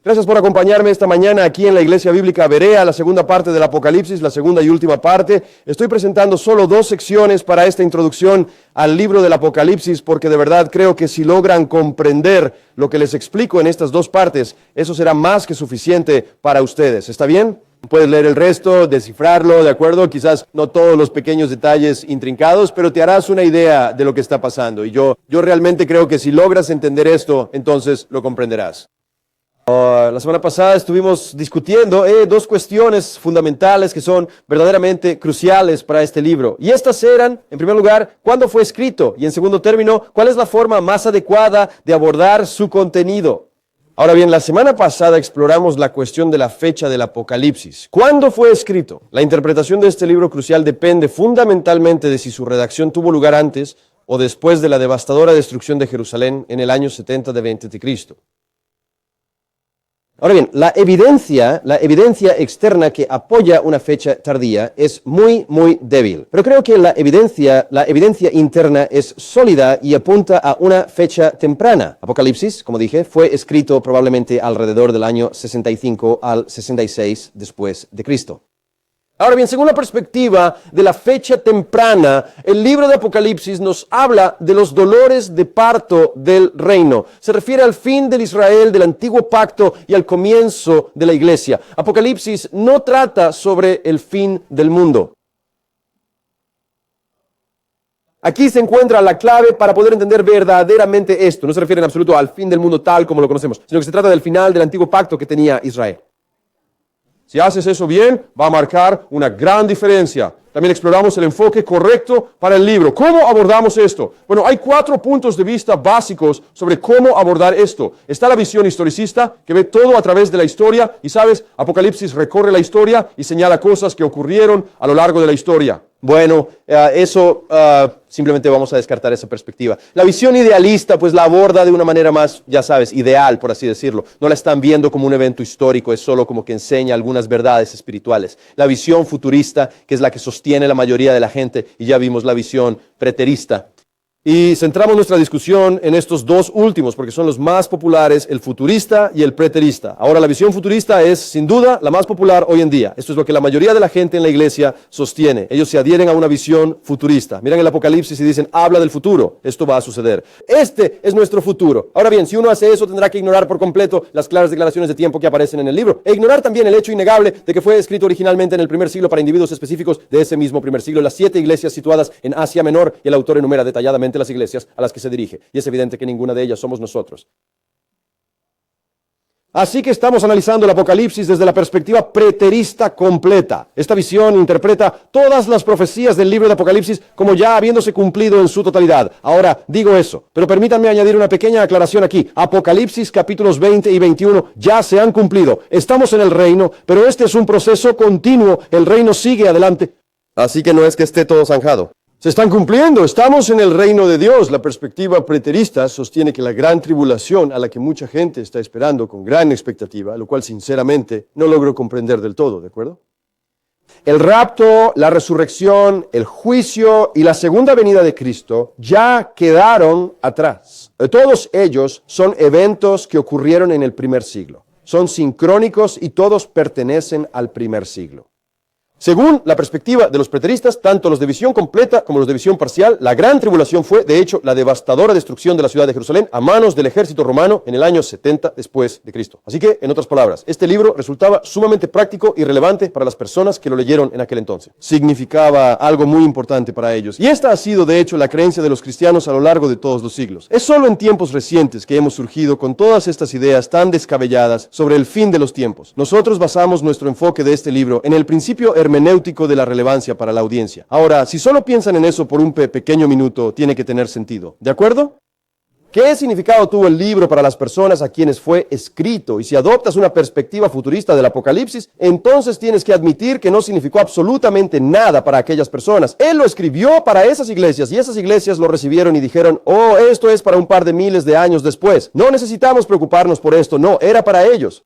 Gracias por acompañarme esta mañana aquí en la Iglesia Bíblica Berea, la segunda parte del Apocalipsis, la segunda y última parte. Estoy presentando solo 2 secciones para esta introducción al libro del Apocalipsis, porque de verdad creo que si logran comprender lo que les explico en estas 2 partes, eso será más que suficiente para ustedes. ¿Está bien? Puedes leer el resto, descifrarlo, ¿de acuerdo? Quizás no todos los pequeños detalles intrincados, pero te harás una idea de lo que está pasando. Y yo realmente creo que si logras entender esto, entonces lo comprenderás. La semana pasada estuvimos discutiendo 2 cuestiones fundamentales que son verdaderamente cruciales para este libro. Y estas eran, en primer lugar, ¿cuándo fue escrito? Y en segundo término, ¿cuál es la forma más adecuada de abordar su contenido? Ahora bien, la semana pasada exploramos la cuestión de la fecha del Apocalipsis. ¿Cuándo fue escrito? La interpretación de este libro crucial depende fundamentalmente de si su redacción tuvo lugar antes o después de la devastadora destrucción de Jerusalén en el año 70 de Cristo. Ahora bien, la evidencia externa que apoya una fecha tardía es muy débil. Pero creo que la evidencia interna es sólida y apunta a una fecha temprana. Apocalipsis, como dije, fue escrito probablemente alrededor del año 65 al 66 después de Cristo. Ahora bien, según la perspectiva de la fecha temprana, el libro de Apocalipsis nos habla de los dolores de parto del reino. Se refiere al fin del Israel, del antiguo pacto y al comienzo de la iglesia. Apocalipsis no trata sobre el fin del mundo. Aquí se encuentra la clave para poder entender verdaderamente esto. No se refiere en absoluto al fin del mundo tal como lo conocemos, sino que se trata del final del antiguo pacto que tenía Israel. Si haces eso bien, va a marcar una gran diferencia. También exploramos el enfoque correcto para el libro. ¿Cómo abordamos esto? Bueno, hay 4 puntos de vista básicos sobre cómo abordar esto. Está la visión historicista, que ve todo a través de la historia. Y sabes, Apocalipsis recorre la historia y señala cosas que ocurrieron a lo largo de la historia. Bueno, simplemente vamos a descartar esa perspectiva. La visión idealista, pues la aborda de una manera más, ya sabes, ideal, por así decirlo. No la están viendo como un evento histórico, es solo como que enseña algunas verdades espirituales. La visión futurista, que es la que sostiene la mayoría de la gente, y ya vimos la visión preterista. Y centramos nuestra discusión en estos 2 últimos, porque son los más populares, el futurista y el preterista. Ahora, la visión futurista es, sin duda, la más popular hoy en día. Esto es lo que la mayoría de la gente en la iglesia sostiene. Ellos se adhieren a una visión futurista. Miran el Apocalipsis y dicen, habla del futuro. Esto va a suceder. Este es nuestro futuro. Ahora bien, si uno hace eso, tendrá que ignorar por completo las claras declaraciones de tiempo que aparecen en el libro. E ignorar también el hecho innegable de que fue escrito originalmente en el primer siglo para individuos específicos de ese mismo primer siglo. Las 7 iglesias situadas en Asia Menor, y el autor enumera detalladamente las iglesias a las que se dirige, y es evidente que ninguna de ellas somos nosotros. Así que estamos analizando el Apocalipsis desde la perspectiva preterista completa. Esta visión interpreta todas las profecías del libro de Apocalipsis como ya habiéndose cumplido en su totalidad. Ahora, digo eso, pero permítanme añadir una pequeña aclaración aquí. Apocalipsis capítulos 20 y 21 ya se han cumplido. Estamos en el reino, pero este es un proceso continuo. El reino sigue adelante. Así que no es que esté todo zanjado. Se están cumpliendo, estamos en el reino de Dios. La perspectiva preterista sostiene que la gran tribulación a la que mucha gente está esperando con gran expectativa, lo cual sinceramente no logro comprender del todo, ¿de acuerdo? El rapto, la resurrección, el juicio y la segunda venida de Cristo ya quedaron atrás. Todos ellos son eventos que ocurrieron en el primer siglo. Son sincrónicos y todos pertenecen al primer siglo. Según la perspectiva de los preteristas, tanto los de visión completa como los de visión parcial, la gran tribulación fue, de hecho, la devastadora destrucción de la ciudad de Jerusalén a manos del ejército romano en el año 70 después de Cristo. Así que, en otras palabras, este libro resultaba sumamente práctico y relevante para las personas que lo leyeron en aquel entonces. Significaba algo muy importante para ellos. Y esta ha sido, de hecho, la creencia de los cristianos a lo largo de todos los siglos. Es solo en tiempos recientes que hemos surgido con todas estas ideas tan descabelladas sobre el fin de los tiempos. Nosotros basamos nuestro enfoque de este libro en el principio hermenéutico de la relevancia para la audiencia. Ahora, si solo piensan en eso por un pequeño minuto, tiene que tener sentido. ¿De acuerdo? ¿Qué significado tuvo el libro para las personas a quienes fue escrito? Y si adoptas una perspectiva futurista del Apocalipsis, entonces tienes que admitir que no significó absolutamente nada para aquellas personas. Él lo escribió para esas iglesias y esas iglesias lo recibieron y dijeron, oh, esto es para un par de miles de años después. No necesitamos preocuparnos por esto, no, era para ellos.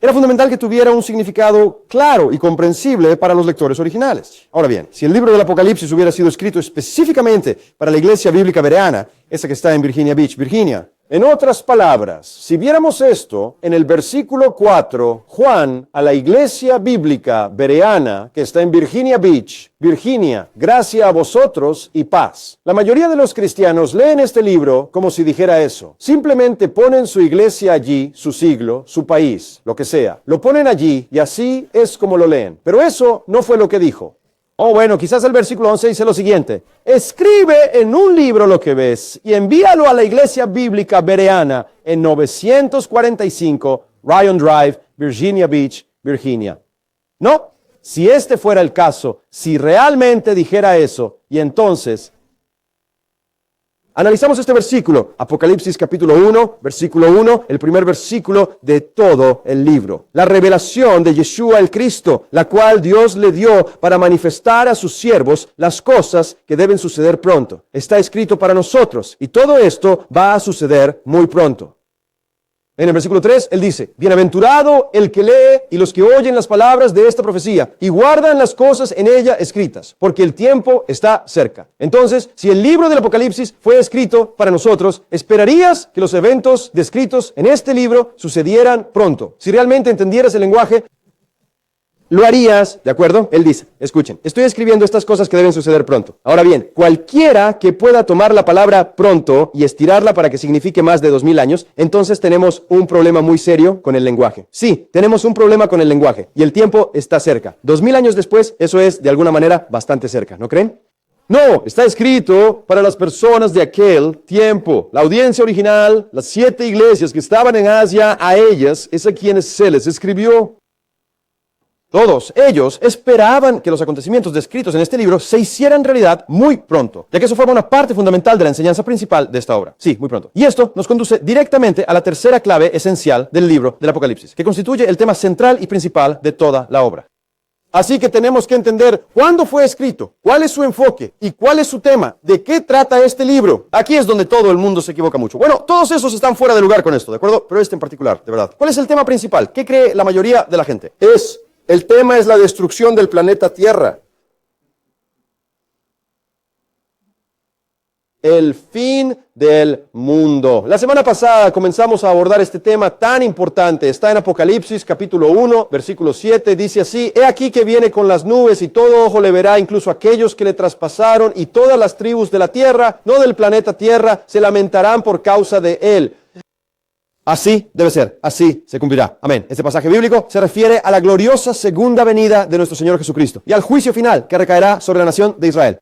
Era fundamental que tuviera un significado claro y comprensible para los lectores originales. Ahora bien, si el libro del Apocalipsis hubiera sido escrito específicamente para la iglesia bíblica bereana, esa que está en Virginia Beach, Virginia, En otras palabras, si viéramos esto, en el versículo 4, Juan a la iglesia bíblica bereana que está en Virginia Beach, Virginia, gracia a vosotros y paz. La mayoría de los cristianos leen este libro como si dijera eso. Simplemente ponen su iglesia allí, su siglo, su país, lo que sea. Lo ponen allí y así es como lo leen. Pero eso no fue lo que dijo. Oh, bueno, quizás el versículo 11 dice lo siguiente: escribe en un libro lo que ves y envíalo a la iglesia bíblica bereana en 945 Ryan Drive, Virginia Beach, Virginia. No, si este fuera el caso, si realmente dijera eso, y entonces analizamos este versículo, Apocalipsis capítulo 1, versículo 1, el primer versículo de todo el libro. La revelación de Yeshua el Cristo, la cual Dios le dio para manifestar a sus siervos las cosas que deben suceder pronto. Está escrito para nosotros y todo esto va a suceder muy pronto. En el versículo 3, él dice: bienaventurado el que lee y los que oyen las palabras de esta profecía y guardan las cosas en ella escritas, porque el tiempo está cerca. Entonces, si el libro del Apocalipsis fue escrito para nosotros, esperarías que los eventos descritos en este libro sucedieran pronto. Si realmente entendieras el lenguaje, lo harías, ¿de acuerdo? Él dice, escuchen, estoy escribiendo estas cosas que deben suceder pronto. Ahora bien, cualquiera que pueda tomar la palabra pronto y estirarla para que signifique más de 2000 años, entonces tenemos un problema muy serio con el lenguaje. Sí, tenemos un problema con el lenguaje y el tiempo está cerca. 2000 años después, eso es de alguna manera bastante cerca, ¿no creen? No, está escrito para las personas de aquel tiempo. La audiencia original, las 7 iglesias que estaban en Asia, a ellas es a quienes se les escribió. Todos ellos esperaban que los acontecimientos descritos en este libro se hicieran realidad muy pronto, ya que eso forma una parte fundamental de la enseñanza principal de esta obra. Sí, muy pronto. Y esto nos conduce directamente a la tercera clave esencial del libro del Apocalipsis, que constituye el tema central y principal de toda la obra. Así que tenemos que entender cuándo fue escrito, cuál es su enfoque y cuál es su tema, de qué trata este libro. Aquí es donde todo el mundo se equivoca mucho. Bueno, todos esos están fuera de lugar con esto, ¿de acuerdo? Pero este en particular, de verdad. ¿Cuál es el tema principal? ¿Qué cree la mayoría de la gente? El tema es la destrucción del planeta Tierra. El fin del mundo. La semana pasada comenzamos a abordar este tema tan importante. Está en Apocalipsis capítulo 1, versículo 7. Dice así: he aquí que viene con las nubes y todo ojo le verá, incluso aquellos que le traspasaron, y todas las tribus de la tierra, no del planeta Tierra, se lamentarán por causa de él. Así debe ser, así se cumplirá. Amén. Este pasaje bíblico se refiere a la gloriosa segunda venida de nuestro Señor Jesucristo y al juicio final que recaerá sobre la nación de Israel.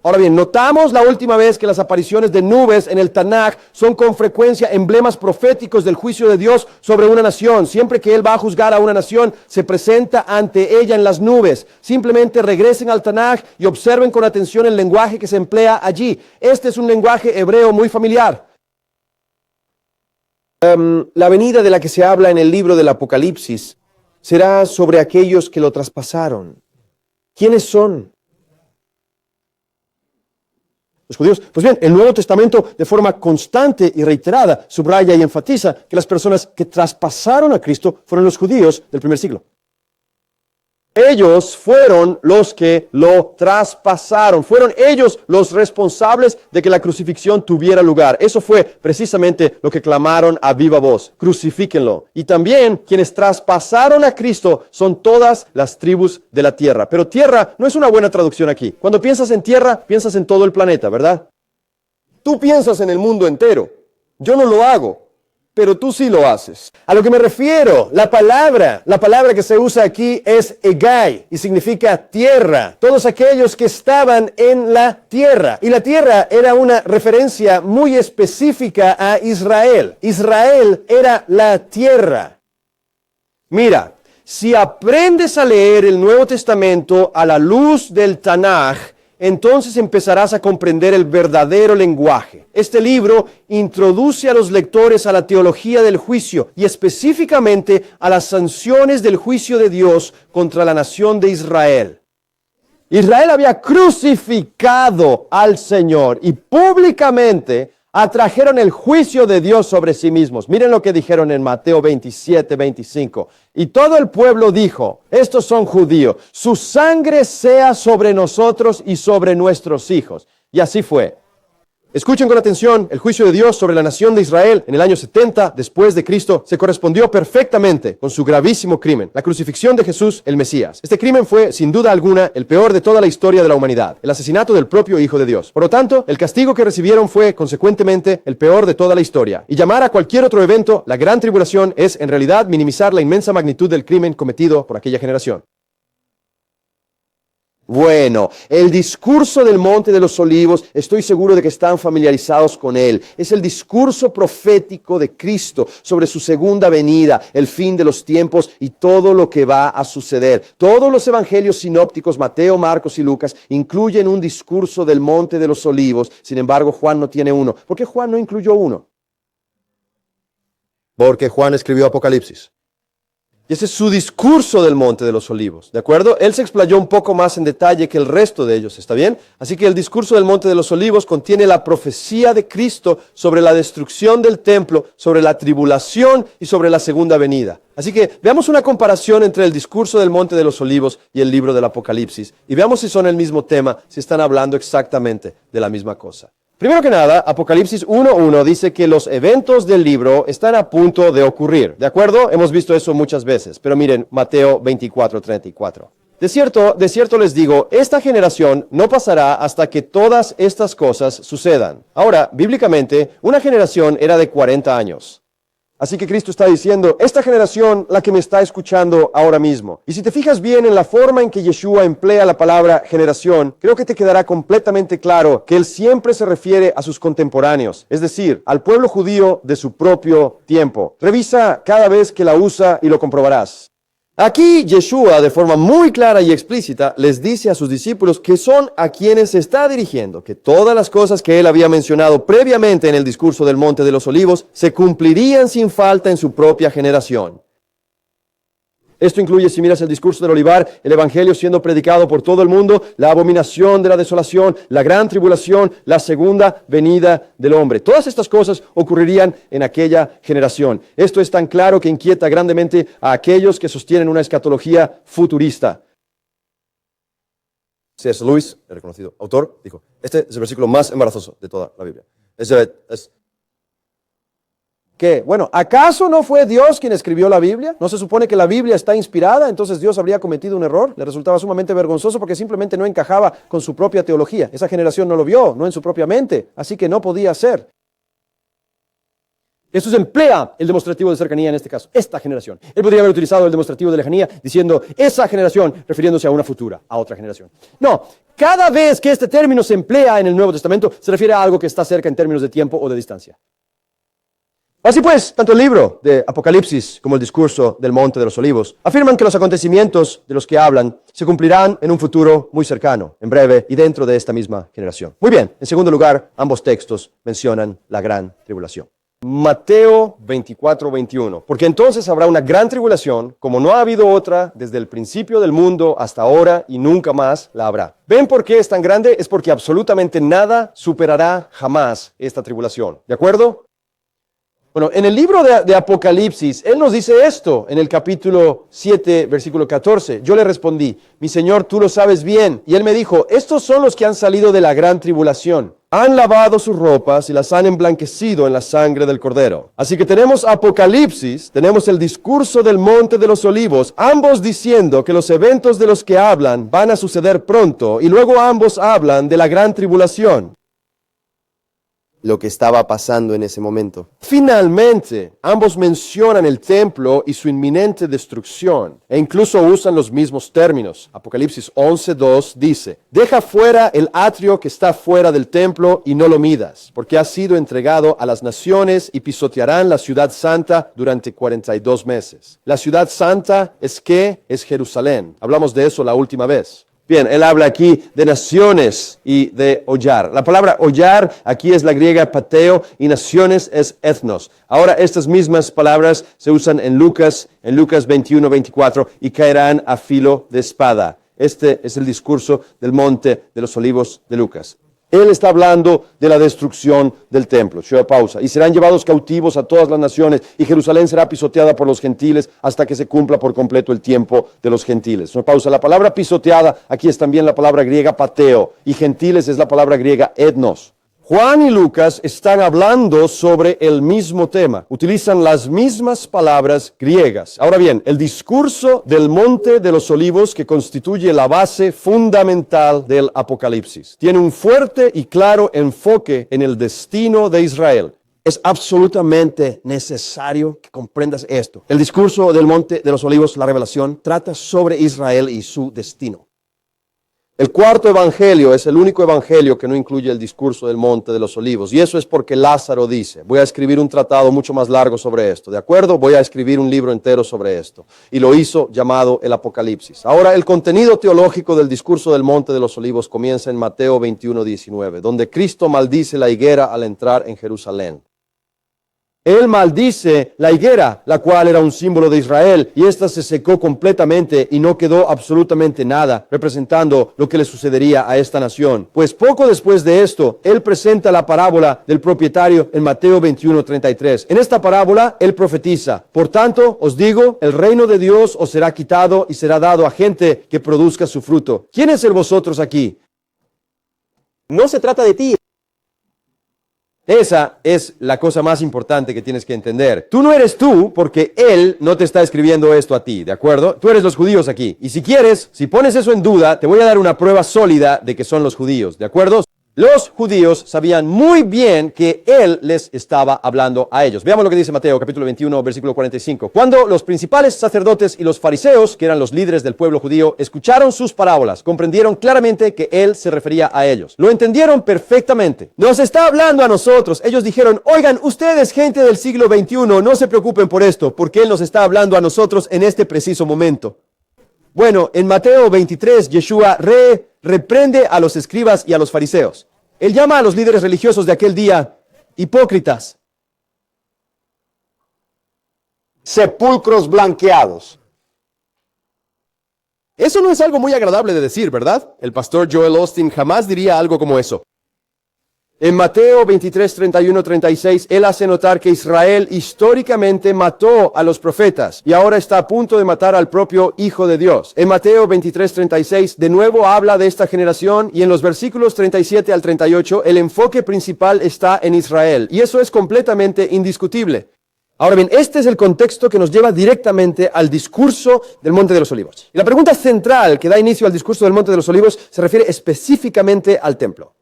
Ahora bien, notamos la última vez que las apariciones de nubes en el Tanaj son con frecuencia emblemas proféticos del juicio de Dios sobre una nación. Siempre que Él va a juzgar a una nación, se presenta ante ella en las nubes. Simplemente regresen al Tanaj y observen con atención el lenguaje que se emplea allí. Este es un lenguaje hebreo muy familiar. La venida de la que se habla en el libro del Apocalipsis será sobre aquellos que lo traspasaron. ¿Quiénes son? Los judíos. Pues bien, el Nuevo Testamento de forma constante y reiterada subraya y enfatiza que las personas que traspasaron a Cristo fueron los judíos del primer siglo. Ellos fueron los que lo traspasaron. Fueron ellos los responsables de que la crucifixión tuviera lugar. Eso fue precisamente lo que clamaron a viva voz. Crucifíquenlo. Y también quienes traspasaron a Cristo son todas las tribus de la tierra. Pero tierra no es una buena traducción aquí. Cuando piensas en tierra, piensas en todo el planeta, ¿verdad? Tú piensas en el mundo entero. Yo no lo hago. Pero tú sí lo haces. A lo que me refiero, la palabra que se usa aquí es egai y significa tierra. Todos aquellos que estaban en la tierra. Y la tierra era una referencia muy específica a Israel. Israel era la tierra. Mira, si aprendes a leer el Nuevo Testamento a la luz del Tanaj, entonces empezarás a comprender el verdadero lenguaje. Este libro introduce a los lectores a la teología del juicio y específicamente a las sanciones del juicio de Dios contra la nación de Israel. Israel había crucificado al Señor y públicamente atrajeron el juicio de Dios sobre sí mismos. Miren lo que dijeron en Mateo 27, 25. Y todo el pueblo dijo, estos son judíos, su sangre sea sobre nosotros y sobre nuestros hijos. Y así fue. Escuchen con atención, el juicio de Dios sobre la nación de Israel en el año 70 después de Cristo se correspondió perfectamente con su gravísimo crimen, la crucifixión de Jesús, el Mesías. Este crimen fue, sin duda alguna, el peor de toda la historia de la humanidad, el asesinato del propio Hijo de Dios. Por lo tanto, el castigo que recibieron fue, consecuentemente, el peor de toda la historia. Y llamar a cualquier otro evento la gran tribulación es, en realidad, minimizar la inmensa magnitud del crimen cometido por aquella generación. Bueno, el discurso del Monte de los Olivos, estoy seguro de que están familiarizados con él. Es el discurso profético de Cristo sobre su segunda venida, el fin de los tiempos y todo lo que va a suceder. Todos los evangelios sinópticos, Mateo, Marcos y Lucas, incluyen un discurso del Monte de los Olivos. Sin embargo, Juan no tiene uno. ¿Por qué Juan no incluyó uno? Porque Juan escribió Apocalipsis. Y ese es su discurso del Monte de los Olivos, ¿de acuerdo? Él se explayó un poco más en detalle que el resto de ellos, ¿está bien? Así que el discurso del Monte de los Olivos contiene la profecía de Cristo sobre la destrucción del templo, sobre la tribulación y sobre la segunda venida. Así que veamos una comparación entre el discurso del Monte de los Olivos y el libro del Apocalipsis. Y veamos si son el mismo tema, si están hablando exactamente de la misma cosa. Primero que nada, Apocalipsis 1:1 dice que los eventos del libro están a punto de ocurrir. ¿De acuerdo? Hemos visto eso muchas veces. Pero miren, Mateo 24:34. De cierto les digo, esta generación no pasará hasta que todas estas cosas sucedan. Ahora, bíblicamente, una generación era de 40 años. Así que Cristo está diciendo, esta generación, la que me está escuchando ahora mismo. Y si te fijas bien en la forma en que Yeshua emplea la palabra generación, creo que te quedará completamente claro que él siempre se refiere a sus contemporáneos, es decir, al pueblo judío de su propio tiempo. Revisa cada vez que la usa y lo comprobarás. Aquí Yeshua, de forma muy clara y explícita, les dice a sus discípulos que son a quienes se está dirigiendo, que todas las cosas que él había mencionado previamente en el discurso del Monte de los Olivos se cumplirían sin falta en su propia generación. Esto incluye, si miras el discurso del olivar, el evangelio siendo predicado por todo el mundo, la abominación de la desolación, la gran tribulación, la segunda venida del hombre. Todas estas cosas ocurrirían en aquella generación. Esto es tan claro que inquieta grandemente a aquellos que sostienen una escatología futurista. C.S. Lewis, el reconocido autor, dijo, este es el versículo más embarazoso de toda la Biblia. ¿Qué? Bueno, ¿acaso no fue Dios quien escribió la Biblia? ¿No se supone que la Biblia está inspirada? Entonces Dios habría cometido un error. Le resultaba sumamente vergonzoso porque simplemente no encajaba con su propia teología. Esa generación no lo vio, no en su propia mente, así que no podía ser. Jesús emplea el demostrativo de cercanía en este caso, esta generación. Él podría haber utilizado el demostrativo de lejanía diciendo esa generación, refiriéndose a una futura, a otra generación. No, cada vez que este término se emplea en el Nuevo Testamento, se refiere a algo que está cerca en términos de tiempo o de distancia. Así pues, tanto el libro de Apocalipsis como el discurso del Monte de los Olivos afirman que los acontecimientos de los que hablan se cumplirán en un futuro muy cercano, en breve y dentro de esta misma generación. Muy bien, en segundo lugar, ambos textos mencionan la gran tribulación. Mateo 24:21. Porque entonces habrá una gran tribulación, como no ha habido otra desde el principio del mundo hasta ahora y nunca más la habrá. ¿Ven por qué es tan grande? Es porque absolutamente nada superará jamás esta tribulación. ¿De acuerdo? Bueno, en el libro de Apocalipsis, él nos dice esto en el capítulo 7, versículo 14. Yo le respondí, mi Señor, tú lo sabes bien. Y él me dijo, estos son los que han salido de la gran tribulación. Han lavado sus ropas y las han emblanquecido en la sangre del Cordero. Así que tenemos Apocalipsis, tenemos el discurso del Monte de los Olivos, ambos diciendo que los eventos de los que hablan van a suceder pronto, y luego ambos hablan de la gran tribulación. Lo que estaba pasando en ese momento. Finalmente, ambos mencionan el templo y su inminente destrucción, e incluso usan los mismos términos. Apocalipsis 11:2 dice, deja fuera el atrio que está fuera del templo y no lo midas, porque ha sido entregado a las naciones y pisotearán la ciudad santa durante 42 meses. La ciudad santa es ¿qué? Es Jerusalén. Hablamos de eso la última vez. Bien, él habla aquí de naciones y de hollar. La palabra hollar aquí es la griega pateo y naciones es ethnos. Ahora estas mismas palabras se usan en Lucas 21:24 y caerán a filo de espada. Este es el discurso del Monte de los Olivos de Lucas. Él está hablando de la destrucción del templo. Pausa. Y serán llevados cautivos a todas las naciones, y Jerusalén será pisoteada por los gentiles hasta que se cumpla por completo el tiempo de los gentiles. Pausa. La palabra pisoteada aquí es también la palabra griega pateo, y gentiles es la palabra griega etnos. Juan y Lucas están hablando sobre el mismo tema. Utilizan las mismas palabras griegas. Ahora bien, el discurso del Monte de los Olivos, que constituye la base fundamental del Apocalipsis, tiene un fuerte y claro enfoque en el destino de Israel. Es absolutamente necesario que comprendas esto. El discurso del Monte de los Olivos, la revelación, trata sobre Israel y su destino. El cuarto evangelio es el único evangelio que no incluye el discurso del Monte de los Olivos. Y eso es porque Lázaro dice, voy a escribir un tratado mucho más largo sobre esto. ¿De acuerdo? Voy a escribir un libro entero sobre esto. Y lo hizo llamado el Apocalipsis. Ahora, el contenido teológico del discurso del Monte de los Olivos comienza en Mateo 21:19, donde Cristo maldice la higuera al entrar en Jerusalén. Él maldice la higuera, la cual era un símbolo de Israel, y ésta se secó completamente y no quedó absolutamente nada, representando lo que le sucedería a esta nación. Pues poco después de esto, él presenta la parábola del propietario en Mateo 21:33. En esta parábola, él profetiza, por tanto, os digo, el reino de Dios os será quitado y será dado a gente que produzca su fruto. ¿Quién es el vosotros aquí? No se trata de ti. Esa es la cosa más importante que tienes que entender. Tú no eres tú porque Él no te está escribiendo esto a ti, ¿de acuerdo? Tú eres los judíos aquí. Y si quieres, si pones eso en duda, te voy a dar una prueba sólida de que son los judíos, ¿de acuerdo? Los judíos sabían muy bien que Él les estaba hablando a ellos. Veamos lo que dice Mateo capítulo 21, versículo 45. Cuando los principales sacerdotes y los fariseos, que eran los líderes del pueblo judío, escucharon sus parábolas, comprendieron claramente que Él se refería a ellos. Lo entendieron perfectamente. Nos está hablando a nosotros. Ellos dijeron, oigan, ustedes, gente del siglo XXI, no se preocupen por esto, porque Él nos está hablando a nosotros en este preciso momento. Bueno, en Mateo 23, Yeshua reprende a los escribas y a los fariseos. Él llama a los líderes religiosos de aquel día hipócritas. Sepulcros blanqueados. Eso no es algo muy agradable de decir, ¿verdad? El pastor Joel Osteen jamás diría algo como eso. En Mateo 23, 31, 36, él hace notar que Israel históricamente mató a los profetas y ahora está a punto de matar al propio Hijo de Dios. En Mateo 23, 36, de nuevo habla de esta generación y en los versículos 37 al 38, el enfoque principal está en Israel y eso es completamente indiscutible. Ahora bien, este es el contexto que nos lleva directamente al discurso del Monte de los Olivos. Y la pregunta central que da inicio al discurso del Monte de los Olivos se refiere específicamente al templo.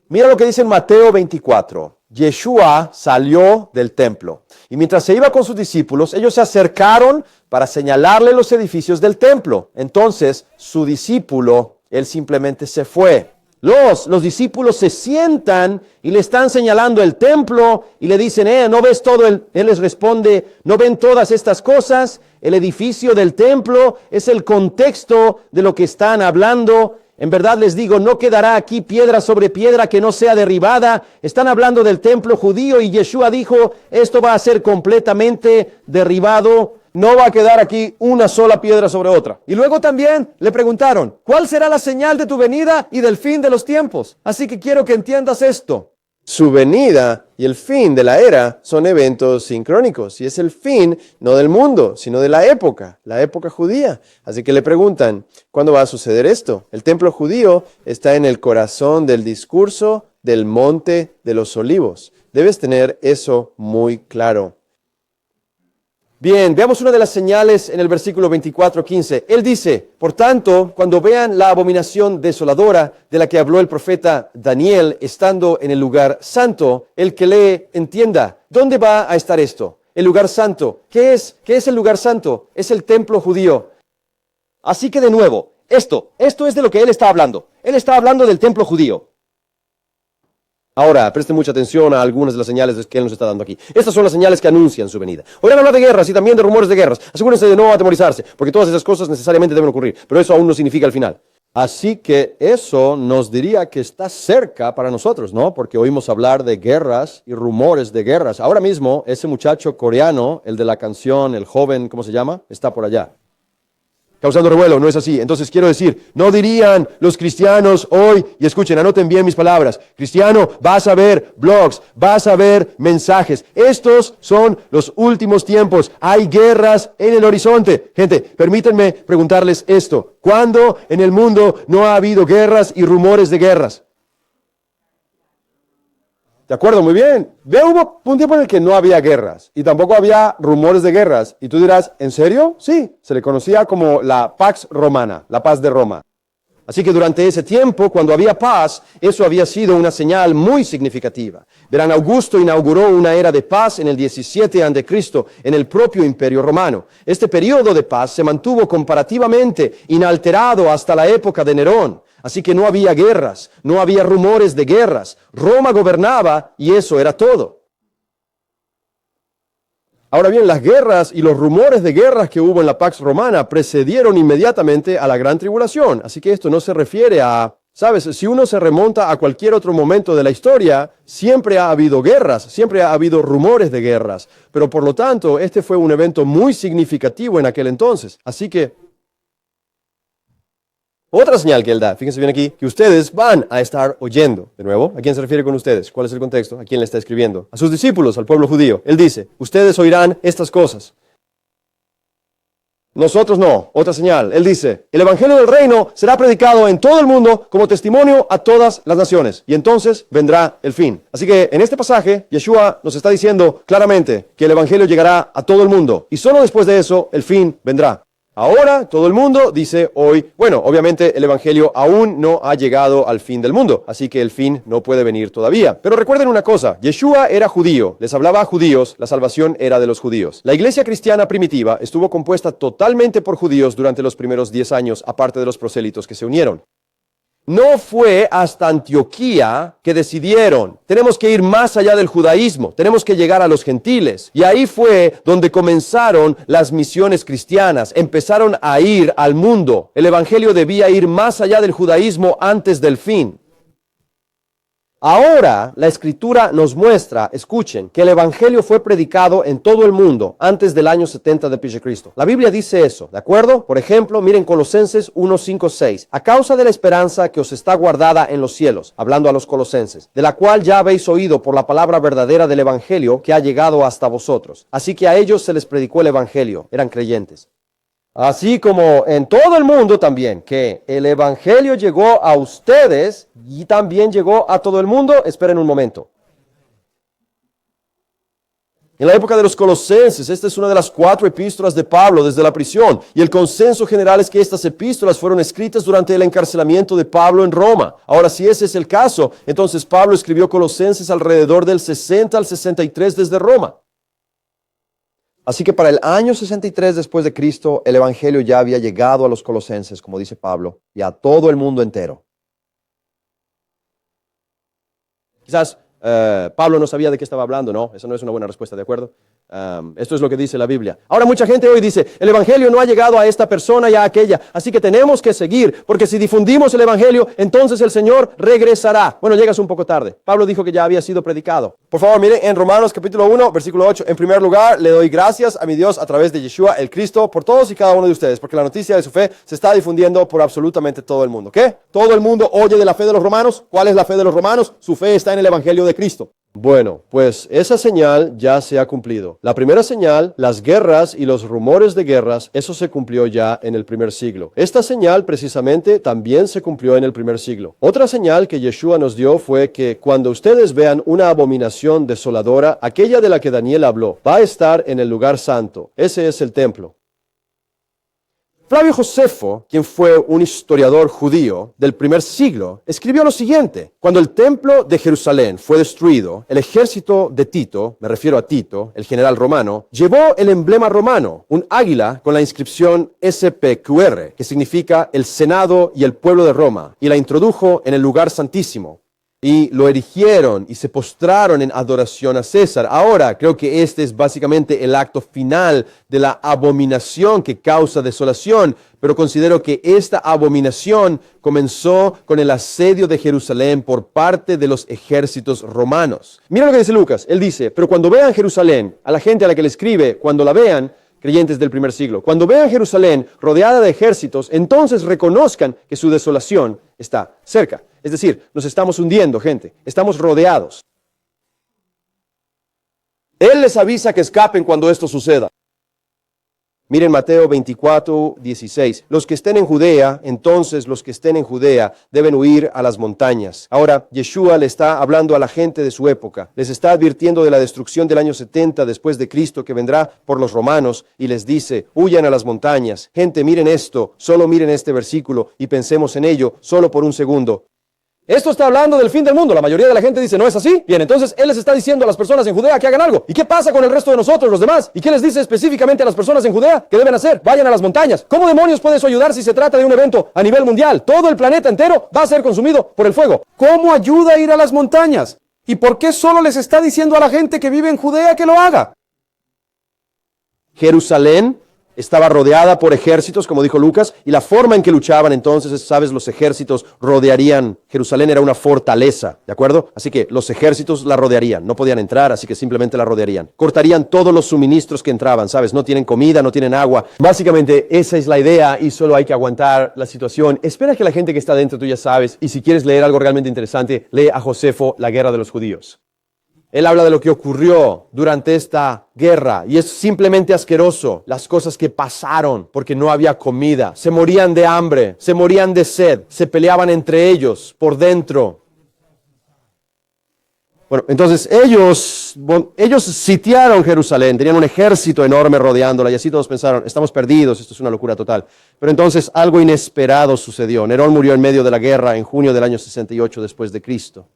Mira lo que dice en Mateo 24. Yeshua salió del templo y mientras se iba con sus discípulos, ellos se acercaron para señalarle los edificios del templo. Entonces, su discípulo, él simplemente se fue. Los discípulos se sientan y le están señalando el templo y le dicen, ¿no ves todo? Él les responde, ¿no ven todas estas cosas? El edificio del templo es el contexto de lo que están hablando. En verdad les digo, no quedará aquí piedra sobre piedra que no sea derribada. Están hablando del templo judío y Yeshua dijo, esto va a ser completamente derribado. No va a quedar aquí una sola piedra sobre otra. Y luego también le preguntaron, ¿cuál será la señal de tu venida y del fin de los tiempos? Así que quiero que entiendas esto. Su venida y el fin de la era son eventos sincrónicos y es el fin no del mundo, sino de la época judía. Así que le preguntan, ¿cuándo va a suceder esto? El templo judío está en el corazón del discurso del Monte de los Olivos. Debes tener eso muy claro. Bien, veamos una de las señales en el versículo 24:15. Él dice, por tanto, cuando vean la abominación desoladora de la que habló el profeta Daniel estando en el lugar santo, el que lee entienda, ¿dónde va a estar esto? El lugar santo. ¿Qué es el lugar santo? Es el templo judío. Así que de nuevo, esto es de lo que él está hablando. Él está hablando del templo judío. Ahora, presten mucha atención a algunas de las señales que Él nos está dando aquí. Estas son las señales que anuncian su venida. Oirán hablar de guerras y también de rumores de guerras. Asegúrense de no atemorizarse, porque todas esas cosas necesariamente deben ocurrir. Pero eso aún no significa el final. Así que eso nos diría que está cerca para nosotros, ¿no? Porque oímos hablar de guerras y rumores de guerras. Ahora mismo, ese muchacho coreano, el de la canción, el joven, ¿cómo se llama? Está por allá. Causando revuelo, no es así. Entonces quiero decir, no dirían los cristianos hoy, y escuchen, anoten bien mis palabras, cristiano, vas a ver blogs, vas a ver mensajes. Estos son los últimos tiempos. Hay guerras en el horizonte. Gente, permítanme preguntarles esto. ¿Cuándo en el mundo no ha habido guerras y rumores de guerras? De acuerdo, muy bien. Hubo un tiempo en el que no había guerras y tampoco había rumores de guerras. Y tú dirás, ¿en serio? Sí, se le conocía como la Pax Romana, la paz de Roma. Así que durante ese tiempo, cuando había paz, eso había sido una señal muy significativa. Verán, Augusto inauguró una era de paz en el 17 a.C. en el propio Imperio Romano. Este periodo de paz se mantuvo comparativamente inalterado hasta la época de Nerón. Así que no había guerras, no había rumores de guerras. Roma gobernaba y eso era todo. Ahora bien, las guerras y los rumores de guerras que hubo en la Pax Romana precedieron inmediatamente a la Gran Tribulación. Así que esto no se refiere a, ¿sabes? Si uno se remonta a cualquier otro momento de la historia, siempre ha habido guerras, siempre ha habido rumores de guerras. Pero por lo tanto, este fue un evento muy significativo en aquel entonces. Así que otra señal que él da, fíjense bien aquí, que ustedes van a estar oyendo. De nuevo, ¿a quién se refiere con ustedes? ¿Cuál es el contexto? ¿A quién le está escribiendo? A sus discípulos, al pueblo judío. Él dice, ustedes oirán estas cosas. Nosotros no. Otra señal. Él dice, el evangelio del reino será predicado en todo el mundo como testimonio a todas las naciones. Y entonces vendrá el fin. Así que en este pasaje, Yeshua nos está diciendo claramente que el evangelio llegará a todo el mundo. Y solo después de eso, el fin vendrá. Ahora todo el mundo dice hoy, bueno, obviamente el evangelio aún no ha llegado al fin del mundo, así que el fin no puede venir todavía. Pero recuerden una cosa, Yeshua era judío, les hablaba a judíos, la salvación era de los judíos. La iglesia cristiana primitiva estuvo compuesta totalmente por judíos durante los primeros 10 años, aparte de los prosélitos que se unieron. No fue hasta Antioquía que decidieron, tenemos que ir más allá del judaísmo, tenemos que llegar a los gentiles. Y ahí fue donde comenzaron las misiones cristianas, empezaron a ir al mundo. El evangelio debía ir más allá del judaísmo antes del fin. Ahora la Escritura nos muestra, escuchen, que el evangelio fue predicado en todo el mundo antes del año 70 de Cristo. La Biblia dice eso, ¿de acuerdo? Por ejemplo, miren Colosenses 1, 5, 6. A causa de la esperanza que os está guardada en los cielos, hablando a los colosenses, de la cual ya habéis oído por la palabra verdadera del evangelio que ha llegado hasta vosotros. Así que a ellos se les predicó el evangelio, eran creyentes. Así como en todo el mundo también, que el evangelio llegó a ustedes y también llegó a todo el mundo. Esperen un momento. En la época de los colosenses, esta es una de las 4 epístolas de Pablo desde la prisión. Y el consenso general es que estas epístolas fueron escritas durante el encarcelamiento de Pablo en Roma. Ahora, si ese es el caso, entonces Pablo escribió Colosenses alrededor del 60 al 63 desde Roma. Así que para el año 63 después de Cristo, el evangelio ya había llegado a los colosenses, como dice Pablo, y a todo el mundo entero. Quizás Pablo no sabía de qué estaba hablando, no, esa no es una buena respuesta, ¿de acuerdo? Esto es lo que dice la Biblia. Ahora mucha gente hoy dice, el evangelio no ha llegado a esta persona y a aquella, así que tenemos que seguir, porque si difundimos el evangelio, entonces el Señor regresará. Bueno, llegas un poco tarde. Pablo dijo que ya había sido predicado. Por favor, miren en Romanos capítulo 1, versículo 8. En primer lugar, le doy gracias a mi Dios a través de Yeshua, el Cristo, por todos y cada uno de ustedes, porque la noticia de su fe se está difundiendo por absolutamente todo el mundo. ¿Qué? ¿Todo el mundo oye de la fe de los romanos? ¿Cuál es la fe de los romanos? Su fe está en el evangelio de Cristo. Bueno, pues esa señal ya se ha cumplido. La primera señal, las guerras y los rumores de guerras, eso se cumplió ya en el primer siglo. Esta señal precisamente también se cumplió en el primer siglo. Otra señal que Yeshua nos dio fue que cuando ustedes vean una abominación desoladora, aquella de la que Daniel habló, va a estar en el lugar santo. Ese es el templo. Flavio Josefo, quien fue un historiador judío del primer siglo, escribió lo siguiente: cuando el templo de Jerusalén fue destruido, el ejército de Tito, me refiero a Tito, el general romano, llevó el emblema romano, un águila con la inscripción SPQR, que significa el Senado y el pueblo de Roma, y la introdujo en el lugar santísimo. Y lo erigieron y se postraron en adoración a César. Ahora, creo que este es básicamente el acto final de la abominación que causa desolación, pero considero que esta abominación comenzó con el asedio de Jerusalén por parte de los ejércitos romanos. Mira lo que dice Lucas. Él dice, pero cuando vean Jerusalén, a la gente a la que le escribe, cuando la vean, creyentes del primer siglo, cuando vean Jerusalén rodeada de ejércitos, entonces reconozcan que su desolación está cerca. Es decir, nos estamos hundiendo, gente. Estamos rodeados. Él les avisa que escapen cuando esto suceda. Miren Mateo 24:16. Los que estén en Judea, entonces los que estén en Judea deben huir a las montañas. Ahora, Yeshua le está hablando a la gente de su época. Les está advirtiendo de la destrucción del año 70 después de Cristo que vendrá por los romanos y les dice, huyan a las montañas. Gente, miren esto, solo miren este versículo y pensemos en ello solo por un segundo. Esto está hablando del fin del mundo. La mayoría de la gente dice, ¿no es así? Bien, entonces Él les está diciendo a las personas en Judea que hagan algo. ¿Y qué pasa con el resto de nosotros, los demás? ¿Y qué les dice específicamente a las personas en Judea que deben hacer? Vayan a las montañas. ¿Cómo demonios puede eso ayudar si se trata de un evento a nivel mundial? Todo el planeta entero va a ser consumido por el fuego. ¿Cómo ayuda a ir a las montañas? ¿Y por qué solo les está diciendo a la gente que vive en Judea que lo haga? Jerusalén estaba rodeada por ejércitos, como dijo Lucas, y la forma en que luchaban entonces, sabes, los ejércitos rodearían. Jerusalén era una fortaleza, ¿de acuerdo? Así que los ejércitos la rodearían, no podían entrar, así que simplemente la rodearían. Cortarían todos los suministros que entraban, ¿sabes? No tienen comida, no tienen agua. Básicamente esa es la idea y solo hay que aguantar la situación. Espera que la gente que está dentro, tú ya sabes, y si quieres leer algo realmente interesante, lee a Josefo, La guerra de los judíos. Él habla de lo que ocurrió durante esta guerra y es simplemente asqueroso las cosas que pasaron porque no había comida. Se morían de hambre, se morían de sed, se peleaban entre ellos por dentro. Bueno, entonces ellos sitiaron Jerusalén, tenían un ejército enorme rodeándola y así todos pensaron, estamos perdidos, esto es una locura total. Pero entonces algo inesperado sucedió. Nerón murió en medio de la guerra en junio del año 68 después de Cristo.